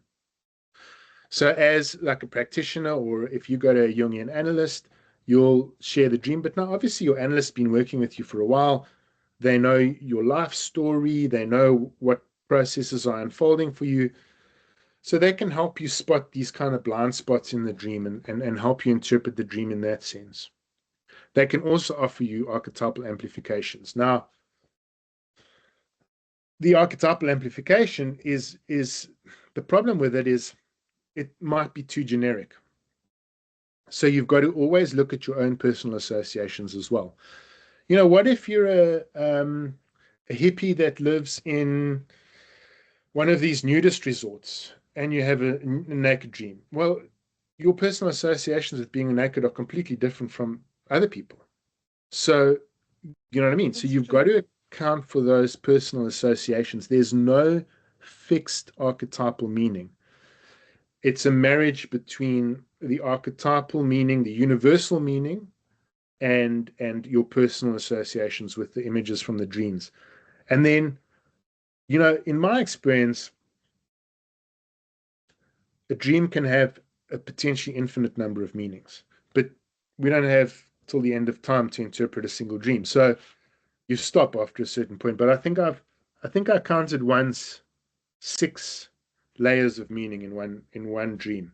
So as like a practitioner, or if you go to a Jungian analyst, you'll share the dream. But now, obviously, your analyst's been working with you for a while. They know your life story. They know what processes are unfolding for you. So they can help you spot these kind of blind spots in the dream and help you interpret the dream in that sense. They can also offer you archetypal amplifications. Now, the archetypal amplification is the problem with it is it might be too generic. So you've got to always look at your own personal associations as well. What if you're a hippie that lives in one of these nudist resorts and you have a naked dream? Well, your personal associations with being naked are completely different from other people. So, you know what I mean? So you've got to account for those personal associations. There's no fixed archetypal meaning. It's a marriage between the archetypal meaning, the universal meaning, and your personal associations with the images from the dreams. And then, in my experience, a dream can have a potentially infinite number of meanings, but we don't have till the end of time to interpret a single dream. So you stop after a certain point. But I think I counted once 6 layers of meaning in one dream.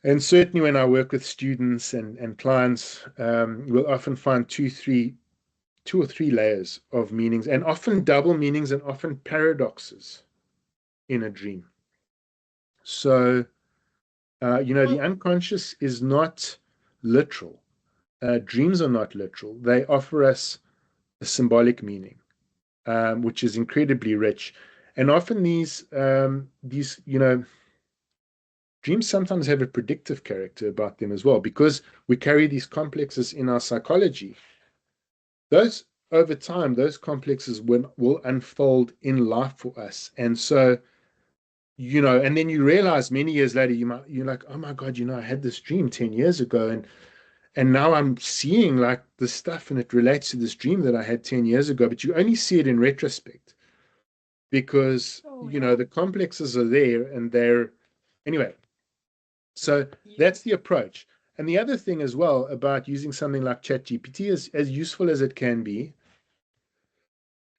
And certainly when I work with students and clients, we'll often find 2 or 3 layers of meanings, and often double meanings and often paradoxes in a dream. So, the unconscious is not literal. Dreams are not literal. They offer us a symbolic meaning, which is incredibly rich. And often these dreams sometimes have a predictive character about them as well, because we carry these complexes in our psychology. Those, over time, those complexes will unfold in life for us. And so, and then you realize many years later, you're like, oh my God, I had this dream 10 years ago, and now I'm seeing like this stuff, and it relates to this dream that I had 10 years ago, but you only see it in retrospect because, the complexes are there and anyway. So that's the approach. And the other thing as well about using something like ChatGPT is, as useful as it can be,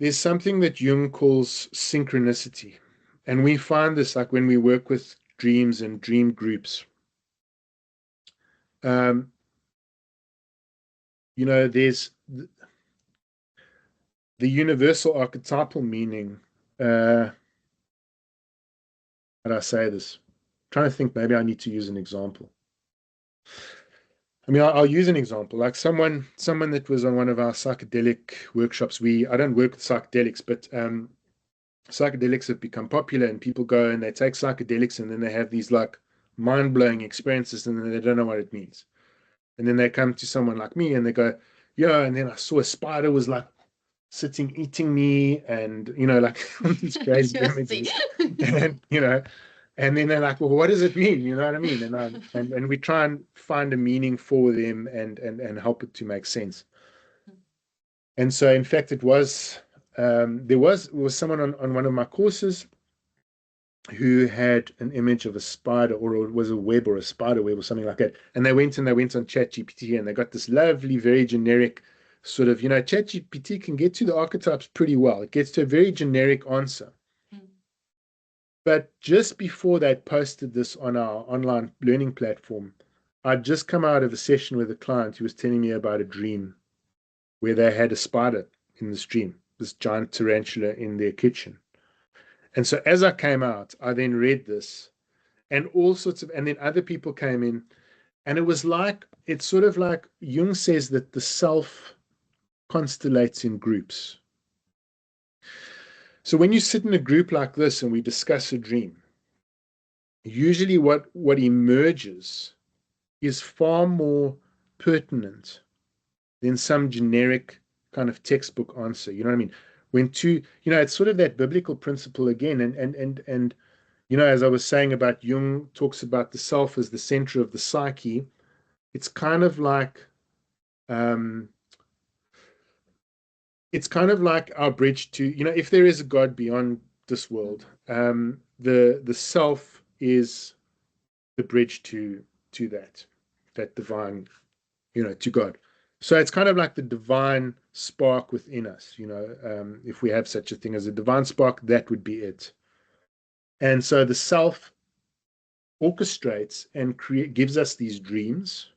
there's something that Jung calls synchronicity. And we find this like when we work with dreams and dream groups. There's the universal archetypal meaning. How do I say this? I'm trying to think, maybe I need to use an example. I mean, I'll use an example, like someone that was on one of our psychedelic workshops. I don't work with psychedelics, but psychedelics have become popular, and people go and they take psychedelics, and then they have these like mind-blowing experiences, and then they don't know what it means. And then they come to someone like me and they go, yeah, and then I saw a spider was like sitting eating me, and like these crazy images. And then they're like, well, what does it mean? You know what I mean? And we try and find a meaning for them and help it to make sense. And so, in fact, it was there was someone on one of my courses who had an image of a spider, or it was a web or a spider web or something like that. And they went on ChatGPT, and they got this lovely, very generic sort of, ChatGPT can get to the archetypes pretty well. It gets to a very generic answer. But just before they posted this on our online learning platform, I'd just come out of a session with a client who was telling me about a dream where they had a spider in this dream, this giant tarantula in their kitchen. And so as I came out, I then read this, and all sorts of, and then other people came in, and it was like, it's sort of like Jung says that the self constellates in groups. So when you sit in a group like this and we discuss a dream, usually what emerges is far more pertinent than some generic kind of textbook answer. You know what I mean? When two, it's sort of that biblical principle again. And as I was saying about Jung talks about the self as the center of the psyche. It's kind of like our bridge to, if there is a God beyond this world, the self is the bridge to that divine, to God. So it's kind of like the divine spark within us, if we have such a thing as a divine spark, that would be it. And so the self orchestrates and gives us these dreams.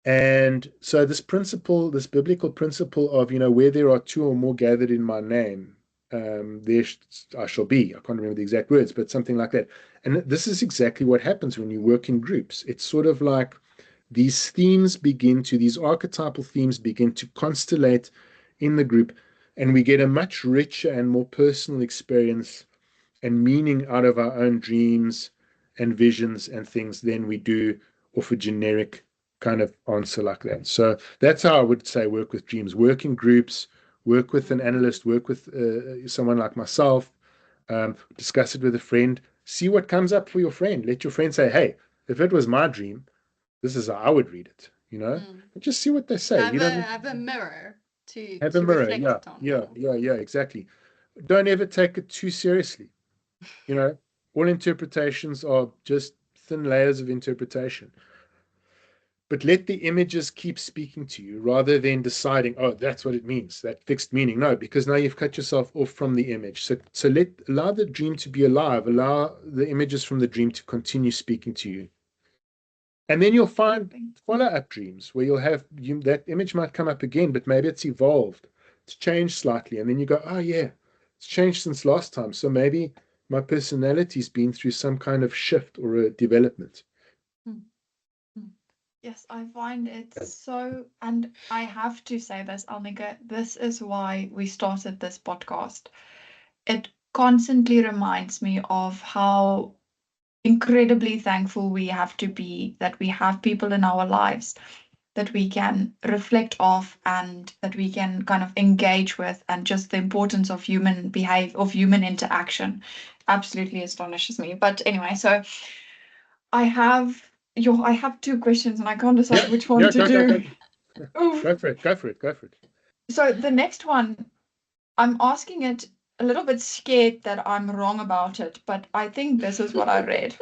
And so this biblical principle of, where there are two or more gathered in my name, there I shall be. I can't remember the exact words, but something like that. And this is exactly what happens when you work in groups. It's sort of like these archetypal themes begin to constellate in the group, and we get a much richer and more personal experience and meaning out of our own dreams and visions and things than we do off a generic kind of answer like that. So that's how I would say work with dreams. Work in groups, work with an analyst, work with someone like myself, discuss it with a friend, see what comes up for your friend. Let your friend say, hey, if it was my dream, this is how I would read it, and just see what they say. Have a mirror to reflect on. Yeah, exactly. Don't ever take it too seriously. All interpretations are just thin layers of interpretation. But let the images keep speaking to you rather than deciding, oh, that's what it means, that fixed meaning. No, because now you've cut yourself off from the image. So allow the dream to be alive, allow the images from the dream to continue speaking to you. And then you'll find follow-up dreams where you'll have that image might come up again, but maybe it's evolved, it's changed slightly. And then you go, oh yeah, it's changed since last time. So maybe my personality's been through some kind of shift or a development. Yes, I find it so, and I have to say this, Alnika, this is why we started this podcast. It constantly reminds me of how incredibly thankful we have to be that we have people in our lives that we can reflect off and that we can kind of engage with, and just the importance of human behavior, of human interaction absolutely astonishes me. But anyway, so I have two questions and I can't decide which one to do. Go for it. So the next one, I'm asking it a little bit scared that I'm wrong about it, but I think this is what I read.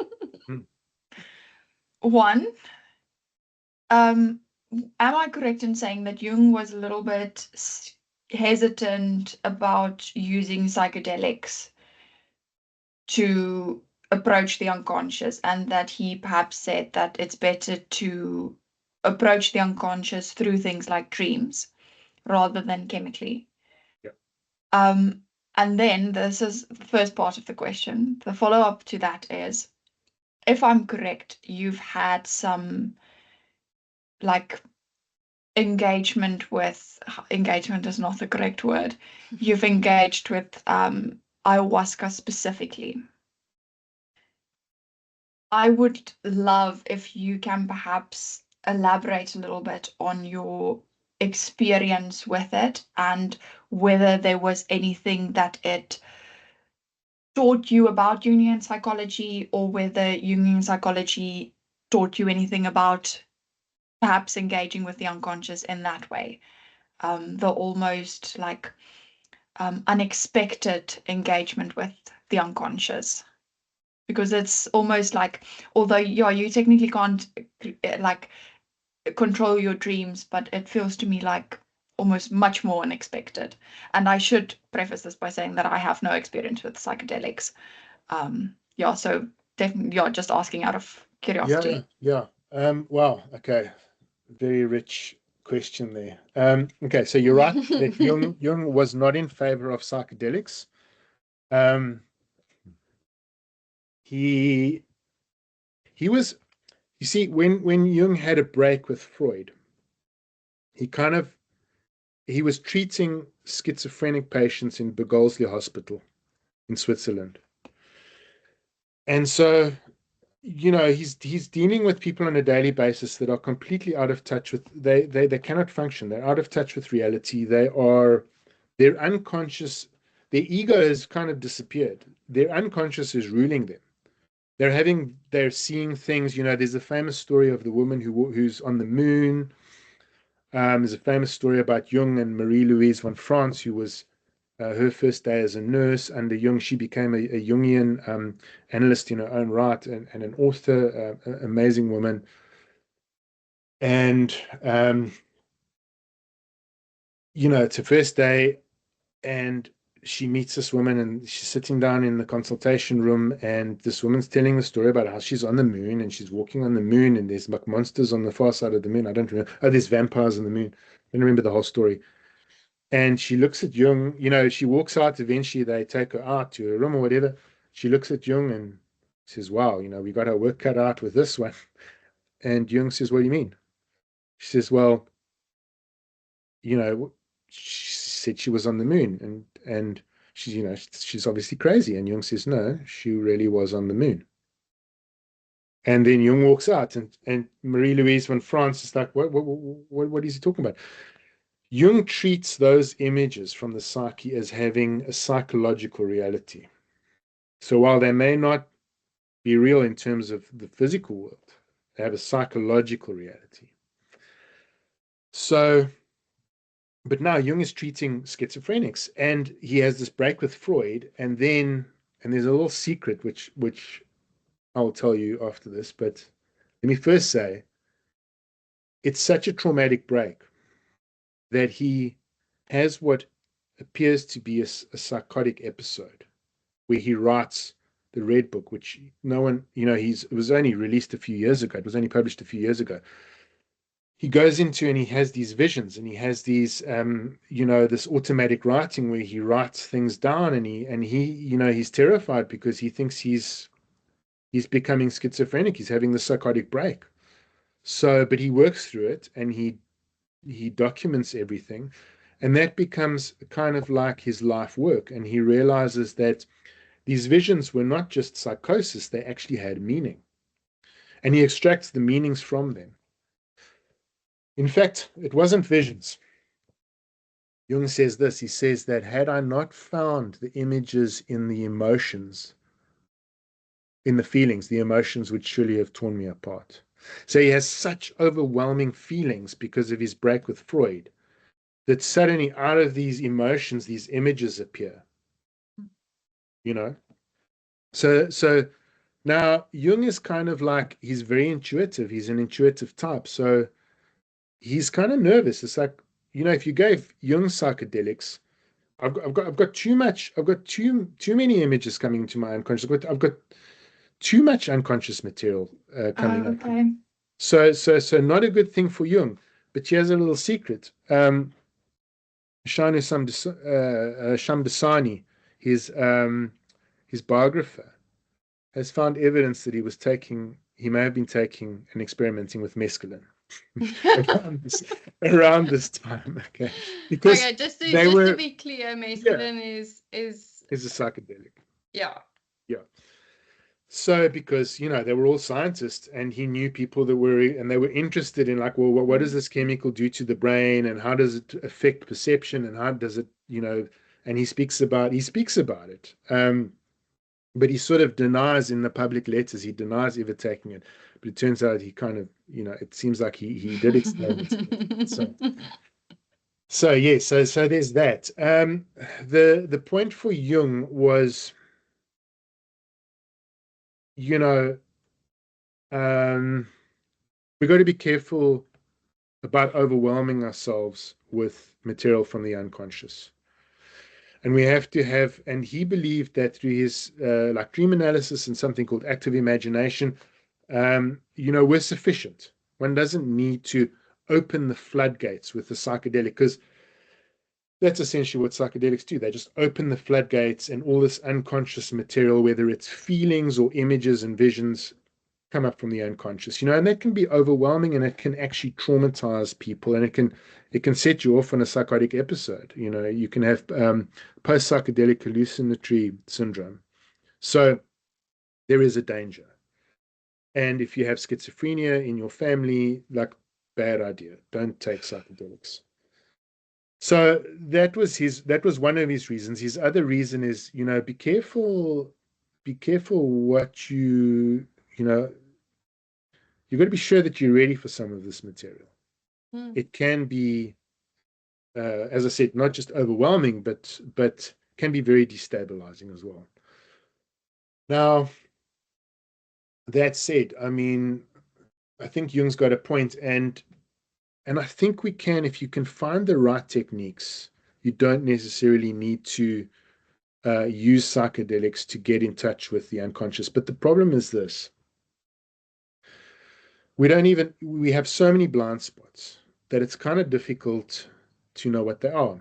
One, am I correct in saying that Jung was a little bit hesitant about using psychedelics to approach the unconscious, and that he perhaps said that it's better to approach the unconscious through things like dreams rather than chemically? And then this is the first part of the question. The follow-up to that is, if I'm correct, you've had some engagement is not the correct word. You've engaged with ayahuasca specifically. I would love if you can perhaps elaborate a little bit on your experience with it and whether there was anything that it taught you about Jungian psychology, or whether Jungian psychology taught you anything about perhaps engaging with the unconscious in that way. The almost unexpected engagement with the unconscious. Because it's almost like, although you technically can't control your dreams, but it feels to me like almost much more unexpected. And I should preface this by saying that I have no experience with psychedelics. So definitely, just asking out of curiosity. Wow. Okay. Very rich question there. Okay, so you're right that Jung was not in favor of psychedelics. he was, you see, when Jung had a break with Freud, he was treating schizophrenic patients in Begolsli Hospital in Switzerland. And so, he's dealing with people on a daily basis that are completely out of touch with, they cannot function. They're out of touch with reality. They're unconscious. Their ego has kind of disappeared. Their unconscious is ruling them. They're seeing things. There's a famous story of the woman who's on the moon. There's a famous story about Jung and Marie-Louise von France, who was her first day as a nurse under Jung. She became a Jungian analyst in her own right and an author, amazing woman. And, it's her first day, and she meets this woman, and she's sitting down in the consultation room, and this woman's telling the story about how she's on the moon, and she's walking on the moon, and there's like monsters on the far side of the moon. I don't remember. Oh, there's vampires on the moon. I don't remember the whole story. And she looks at Jung, she walks out. Eventually, they take her out to her room or whatever. She looks at Jung and says, wow, we got our work cut out with this one. And Jung says, what do you mean? She says, well, she said she was on the moon, and she's obviously crazy. And Jung says, no, she really was on the moon. And then Jung walks out, and Marie-Louise von France is like, what is he talking about? Jung treats those images from the psyche as having a psychological reality. So while they may not be real in terms of the physical world, they have a psychological reality. So, but now Jung is treating schizophrenics, and he has this break with Freud, and there's a little secret which I'll tell you after this, but let me first say, it's such a traumatic break that he has what appears to be a psychotic episode where he writes the Red Book, which no one, it was only released a few years ago. It was only published a few years ago. He goes into and he has these visions, and he has these, this automatic writing where he writes things down, and he's terrified because he thinks he's becoming schizophrenic. He's having the psychotic break. So, but he works through it, and he documents everything, and that becomes kind of like his life work. And he realizes that these visions were not just psychosis, they actually had meaning. And he extracts the meanings from them. In fact, it wasn't visions. Jung says this, he says that had I not found the images in the emotions, in the feelings, the emotions would surely have torn me apart. So he has such overwhelming feelings because of his break with Freud that suddenly out of these emotions, these images appear, So now Jung is kind of like, he's very intuitive. He's an intuitive type. So he's kind of nervous. It's like, if you gave Jung psychedelics, I've got too many images coming into my unconscious. I've got too much unconscious material coming up. Okay. So not a good thing for Jung. But here's a little secret. Shanu Shamdasani, his biographer, has found evidence that he may have been taking and experimenting with mescaline around this time. Okay, because just to be clear, mescaline is a psychedelic. Yeah. So because they were all scientists, and he knew people that were, and they were interested in like, well, what does this chemical do to the brain, and how does it affect perception, and how does it, and he speaks about it. But he sort of denies in the public letters, he denies ever taking it. But it turns out he kind of, it seems like he did explain it. So there's that. The point for Jung was, we've got to be careful about overwhelming ourselves with material from the unconscious. And we have to have, and he believed that through his like dream analysis and something called active imagination, we're sufficient. One doesn't need to open the floodgates with the psychedelic, because that's essentially what psychedelics do. They just open the floodgates, and all this unconscious material, whether it's feelings or images and visions, come up from the unconscious, and that can be overwhelming, and it can actually traumatize people, and it can set you off on a psychotic episode. You can have post-psychedelic hallucinatory syndrome. So there is a danger. And if you have schizophrenia in your family, like, bad idea. Don't take psychedelics. So that was one of his reasons. His other reason is, be careful what you've got to be sure that you're ready for some of this material. It can be, as I said, not just overwhelming, but can be very destabilizing as well. Now, that said, I mean, I think Jung's got a point, and I think we can, if you can find the right techniques, you don't necessarily need to use psychedelics to get in touch with the unconscious. But the problem is this. We have so many blind spots that it's kind of difficult to know what they are.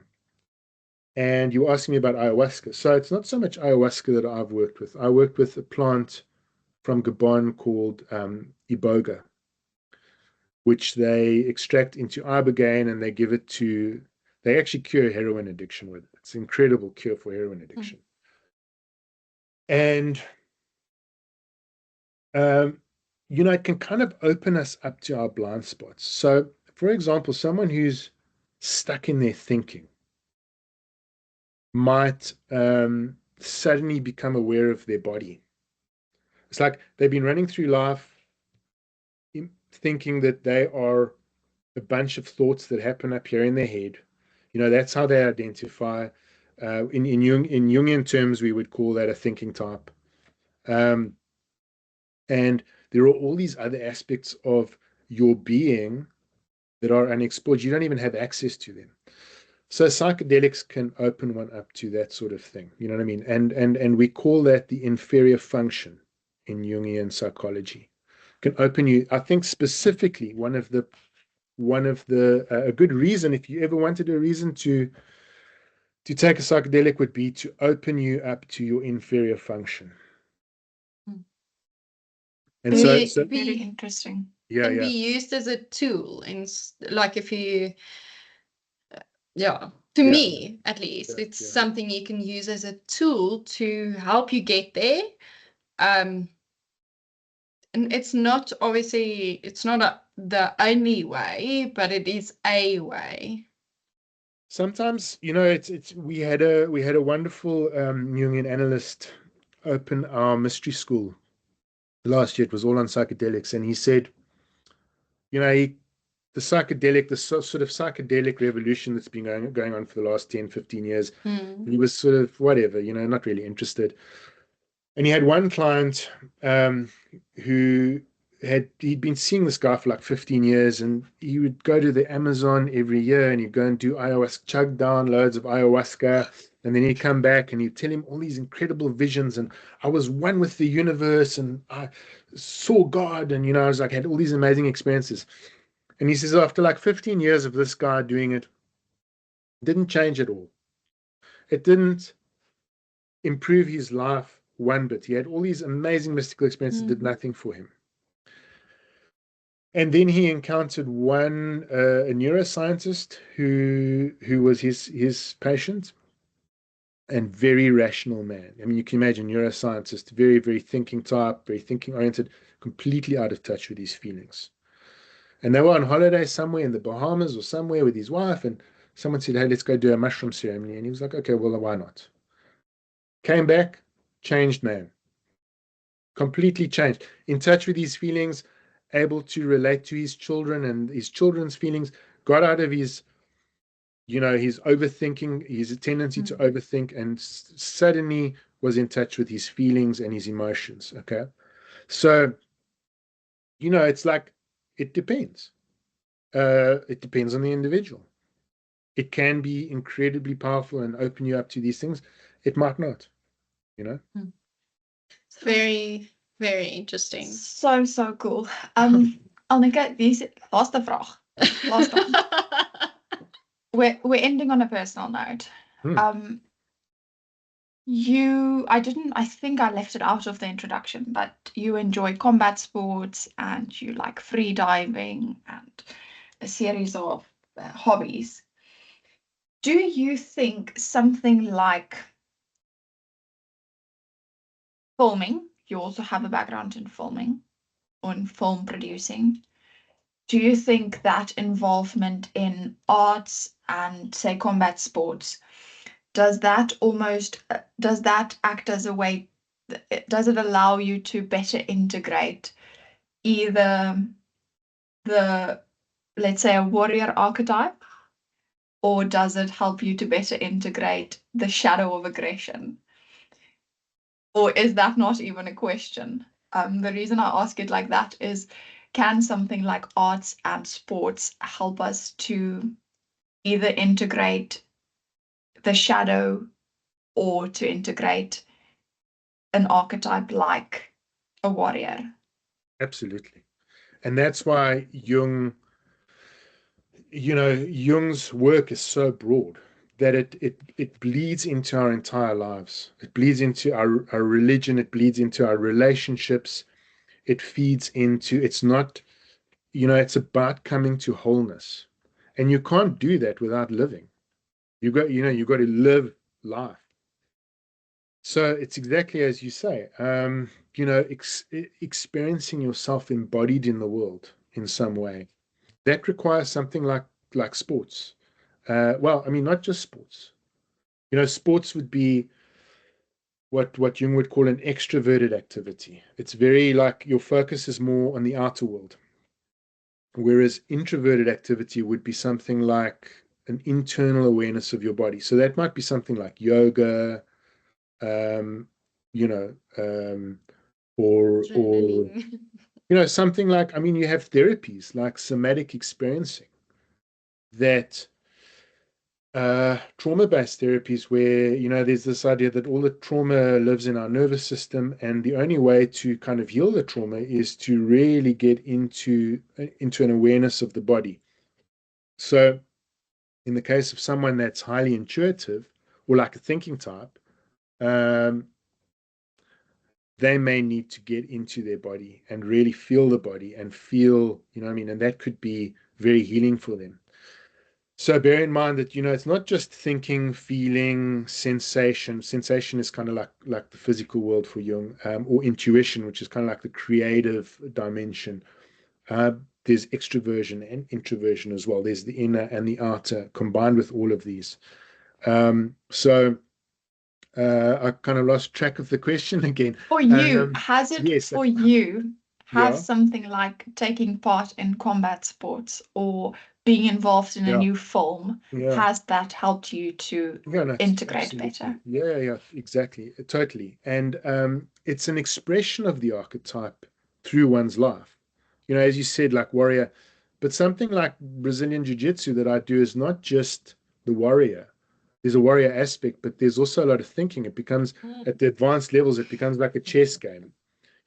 And you asked me about ayahuasca. So it's not so much ayahuasca that I've worked with. I worked with a plant from Gabon called iboga, which they extract into ibogaine, and they actually cure heroin addiction with it. It's an incredible cure for heroin addiction. And it can kind of open us up to our blind spots. So, for example, someone who's stuck in their thinking might suddenly become aware of their body. It's like they've been running through life thinking that they are a bunch of thoughts that happen up here in their head. That's how they identify. In Jungian terms, we would call that a thinking type. And there are all these other aspects of your being that are unexplored. You don't even have access to them. So psychedelics can open one up to that sort of thing. You know what I mean? And we call that the inferior function in Jungian psychology. Can open you. I think specifically one of the a good reason, if you ever wanted a reason to take a psychedelic, would be to open you up to your inferior function. And so very interesting. Yeah, can be used as a tool, like if you, to me at least, it's something you can use as a tool to help you get there. And it's not obviously, it's not the only way, but it is a way. Sometimes, we had a wonderful Jungian analyst open our mystery school last year. It was all on psychedelics, and he said, the sort of psychedelic revolution that's been going on for the last 10, 15 years, he was sort of whatever, not really interested. And he had one client he'd been seeing this guy for like 15 years, and he would go to the Amazon every year, and he'd go and do ayahuasca, chug down loads of ayahuasca, and then he'd come back and he'd tell him all these incredible visions, and I was one with the universe, and I saw God, and I was like, had all these amazing experiences. And he says after like 15 years of this guy doing it, didn't change at all. It didn't improve his life one bit. He had all these amazing mystical experiences, did nothing for him. And then he encountered a neuroscientist who was his patient, and very rational man. I mean, you can imagine neuroscientist, very, very thinking type, very thinking oriented, completely out of touch with his feelings. And they were on holiday somewhere in the Bahamas or somewhere with his wife, and someone said, hey, let's go do a mushroom ceremony. And he was like, okay, well, why not? Came back, changed man. Completely changed. In touch with his feelings, able to relate to his children and his children's feelings, got out of his overthinking, his tendency to overthink, and suddenly was in touch with his feelings and his emotions. Okay. So, it's like, it depends. It depends on the individual. It can be incredibly powerful and open you up to these things. It might not, It's very, very interesting. So cool. Alneke, laaste vraag. we're ending on a personal note. Hmm. I think I left it out of the introduction, but you enjoy combat sports and you like free diving and a series of hobbies. Do you think something like filming, you also have a background in filming or in film producing, do you think that involvement in arts and, say, combat sports, does that act as a way, does it allow you to better integrate either let's say, a warrior archetype, or does it help you to better integrate the shadow of aggression? Or is that not even a question? The reason I ask it like that is, can something like arts and sports help us to either integrate the shadow or to integrate an archetype like a warrior? Absolutely. And that's why Jung's work is so broad that it bleeds into our entire lives. It bleeds into our religion, it bleeds into our relationships, it feeds into, it's not, it's about coming to wholeness. And you can't do that without living. You've got to live life. So it's exactly as you say, experiencing yourself embodied in the world in some way. That requires something like sports. Well, I mean, not just sports. Sports would be what Jung would call an extroverted activity. It's very like your focus is more on the outer world. Whereas introverted activity would be something like an internal awareness of your body. So that might be something like yoga, um, you know, or Journaling. something like, I mean, you have therapies like somatic experiencing that trauma-based therapies where, there's this idea that all the trauma lives in our nervous system, and the only way to kind of heal the trauma is to really get into an awareness of the body. So in the case of someone that's highly intuitive or like a thinking type, they may need to get into their body and really feel the body and feel, and that could be very healing for them. So bear in mind that, it's not just thinking, feeling, sensation. Sensation is kind of like the physical world for Jung, or intuition, which is kind of like the creative dimension. There's extroversion and introversion as well. There's the inner and the outer combined with all of these. So I kind of lost track of the question again. For you, Yeah. something like taking part in combat sports or being involved in a new film, has that helped you to integrate better? Yeah, exactly. Totally. And it's an expression of the archetype through one's life. As you said, like warrior, but something like Brazilian Jiu-Jitsu that I do is not just the warrior. There's a warrior aspect, but there's also a lot of thinking. It becomes, at the advanced levels, it becomes like a chess game.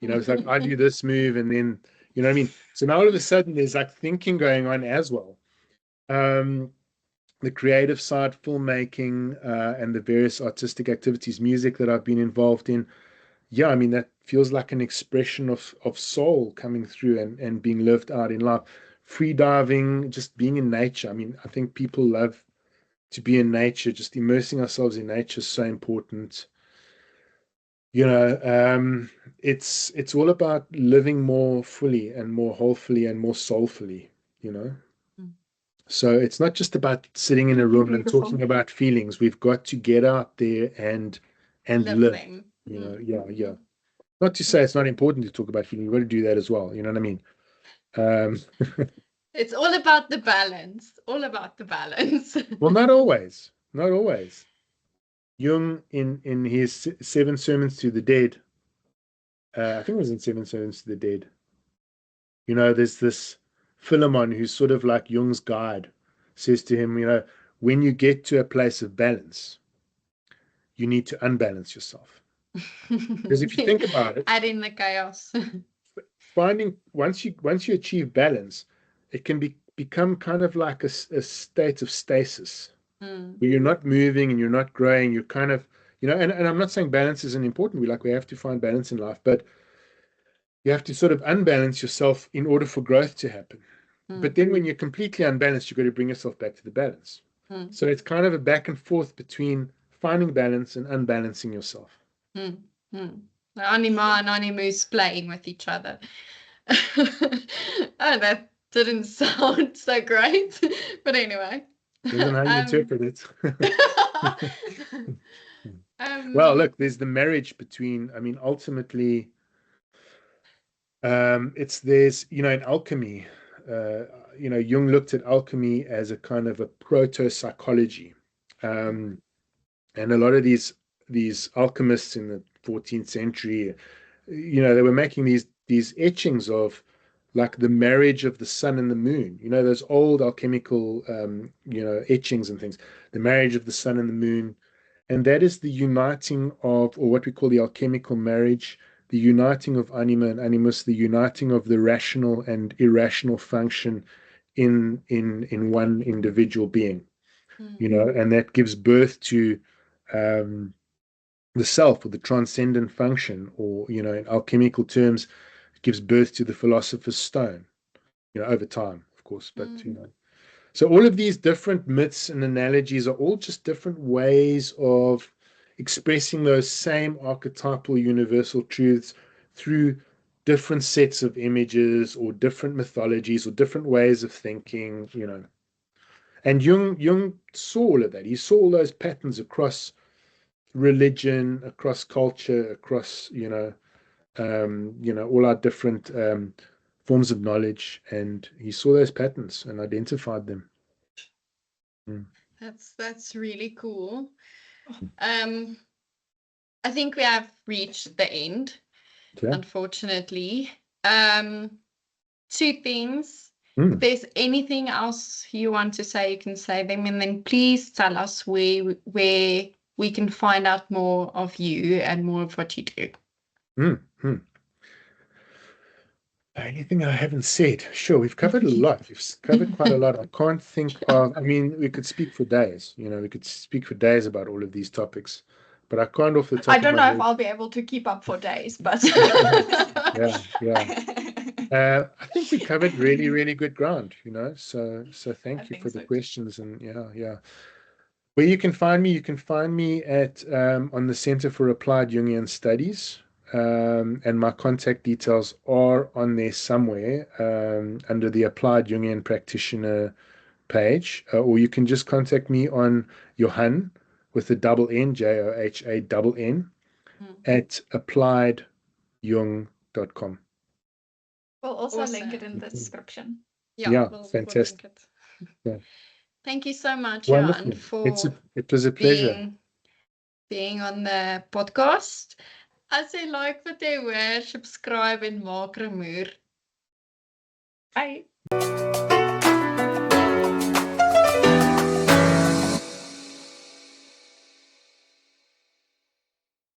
It's like I do this move and then, you know what I mean? So now all of a sudden there's like thinking going on as well. The creative side, filmmaking, and the various artistic activities, music that I've been involved in. Yeah, I mean, that feels like an expression of soul coming through and being lived out in life. Free diving, just being in nature. I mean, I think people love to be in nature, just immersing ourselves in nature is so important. It's all about living more fully and more wholefully and more soulfully, So it's not just about sitting in a room and talking about feelings. We've got to get out there and live. Yeah. Not to say it's not important to talk about feelings. You've got to do that as well. You know what I mean? It's all about the balance. All about the balance. Well, not always. Not always. Jung, in his 7 Sermons to the Dead, I think it was in 7 Sermons to the Dead, there's this Philemon who's sort of like Jung's guide, says to him, when you get to a place of balance, you need to unbalance yourself. Because if you think about it, add in the chaos. finding once you achieve balance, it can be become kind of like a state of stasis, Mm. where you're not moving and you're not growing. You're kind of, and I'm not saying balance isn't important. We have to find balance in life, but you have to sort of unbalance yourself in order for growth to happen. But then when you're completely unbalanced, you've got to bring yourself back to the balance. So it's kind of a back and forth between finding balance and unbalancing yourself. The anima and animus playing with each other. Oh, that didn't sound so great. But anyway. Depends on how you interpret it. Well, look, there's the marriage between, ultimately, there's, in alchemy, Jung looked at alchemy as a kind of a proto-psychology. And a lot of these alchemists in the 14th century, they were making these etchings of like the marriage of the sun and the moon, those old alchemical, etchings and things, the marriage of the sun and the moon. And that is the uniting of, or what we call the alchemical marriage, the uniting of anima and animus, the uniting of the rational and irrational function in one individual being, and that gives birth to the self, or the transcendent function, or, in alchemical terms, it gives birth to the philosopher's stone, over time, of course. But, so all of these different myths and analogies are all just different ways of expressing those same archetypal universal truths through different sets of images or different mythologies or different ways of thinking, And Jung saw all of that. He saw all those patterns across religion, across culture, across, all our different forms of knowledge, and he saw those patterns and identified them. That's really cool. I think we have reached the end, unfortunately. Two things. If there's anything else you want to say, you can say them, and then please tell us where we can find out more of you and more of what you do. Anything I haven't said? Sure, we've covered a lot. We've covered quite a lot. I can't think of, we could speak for days. We could speak for days about all of these topics, but I can't off the top I don't of my know head. if I'll be able to keep up for days, but Yeah. I think we covered really, really good ground, so thank you for the questions. And yeah. Where you can find me at on the Center for Applied Jungian Studies. And my contact details are on there somewhere under the Applied Jungian Practitioner page, or you can just contact me on Johann with a double N, JOHANN, at appliedyung.com. We'll also link it in the description. Yeah, fantastic. We'll link it. Yeah. Thank you so much, Wonderful. Johann, for it was a pleasure being on the podcast. As jy like wat jy hoor, subscribe en maak Ruhmoer. Bye.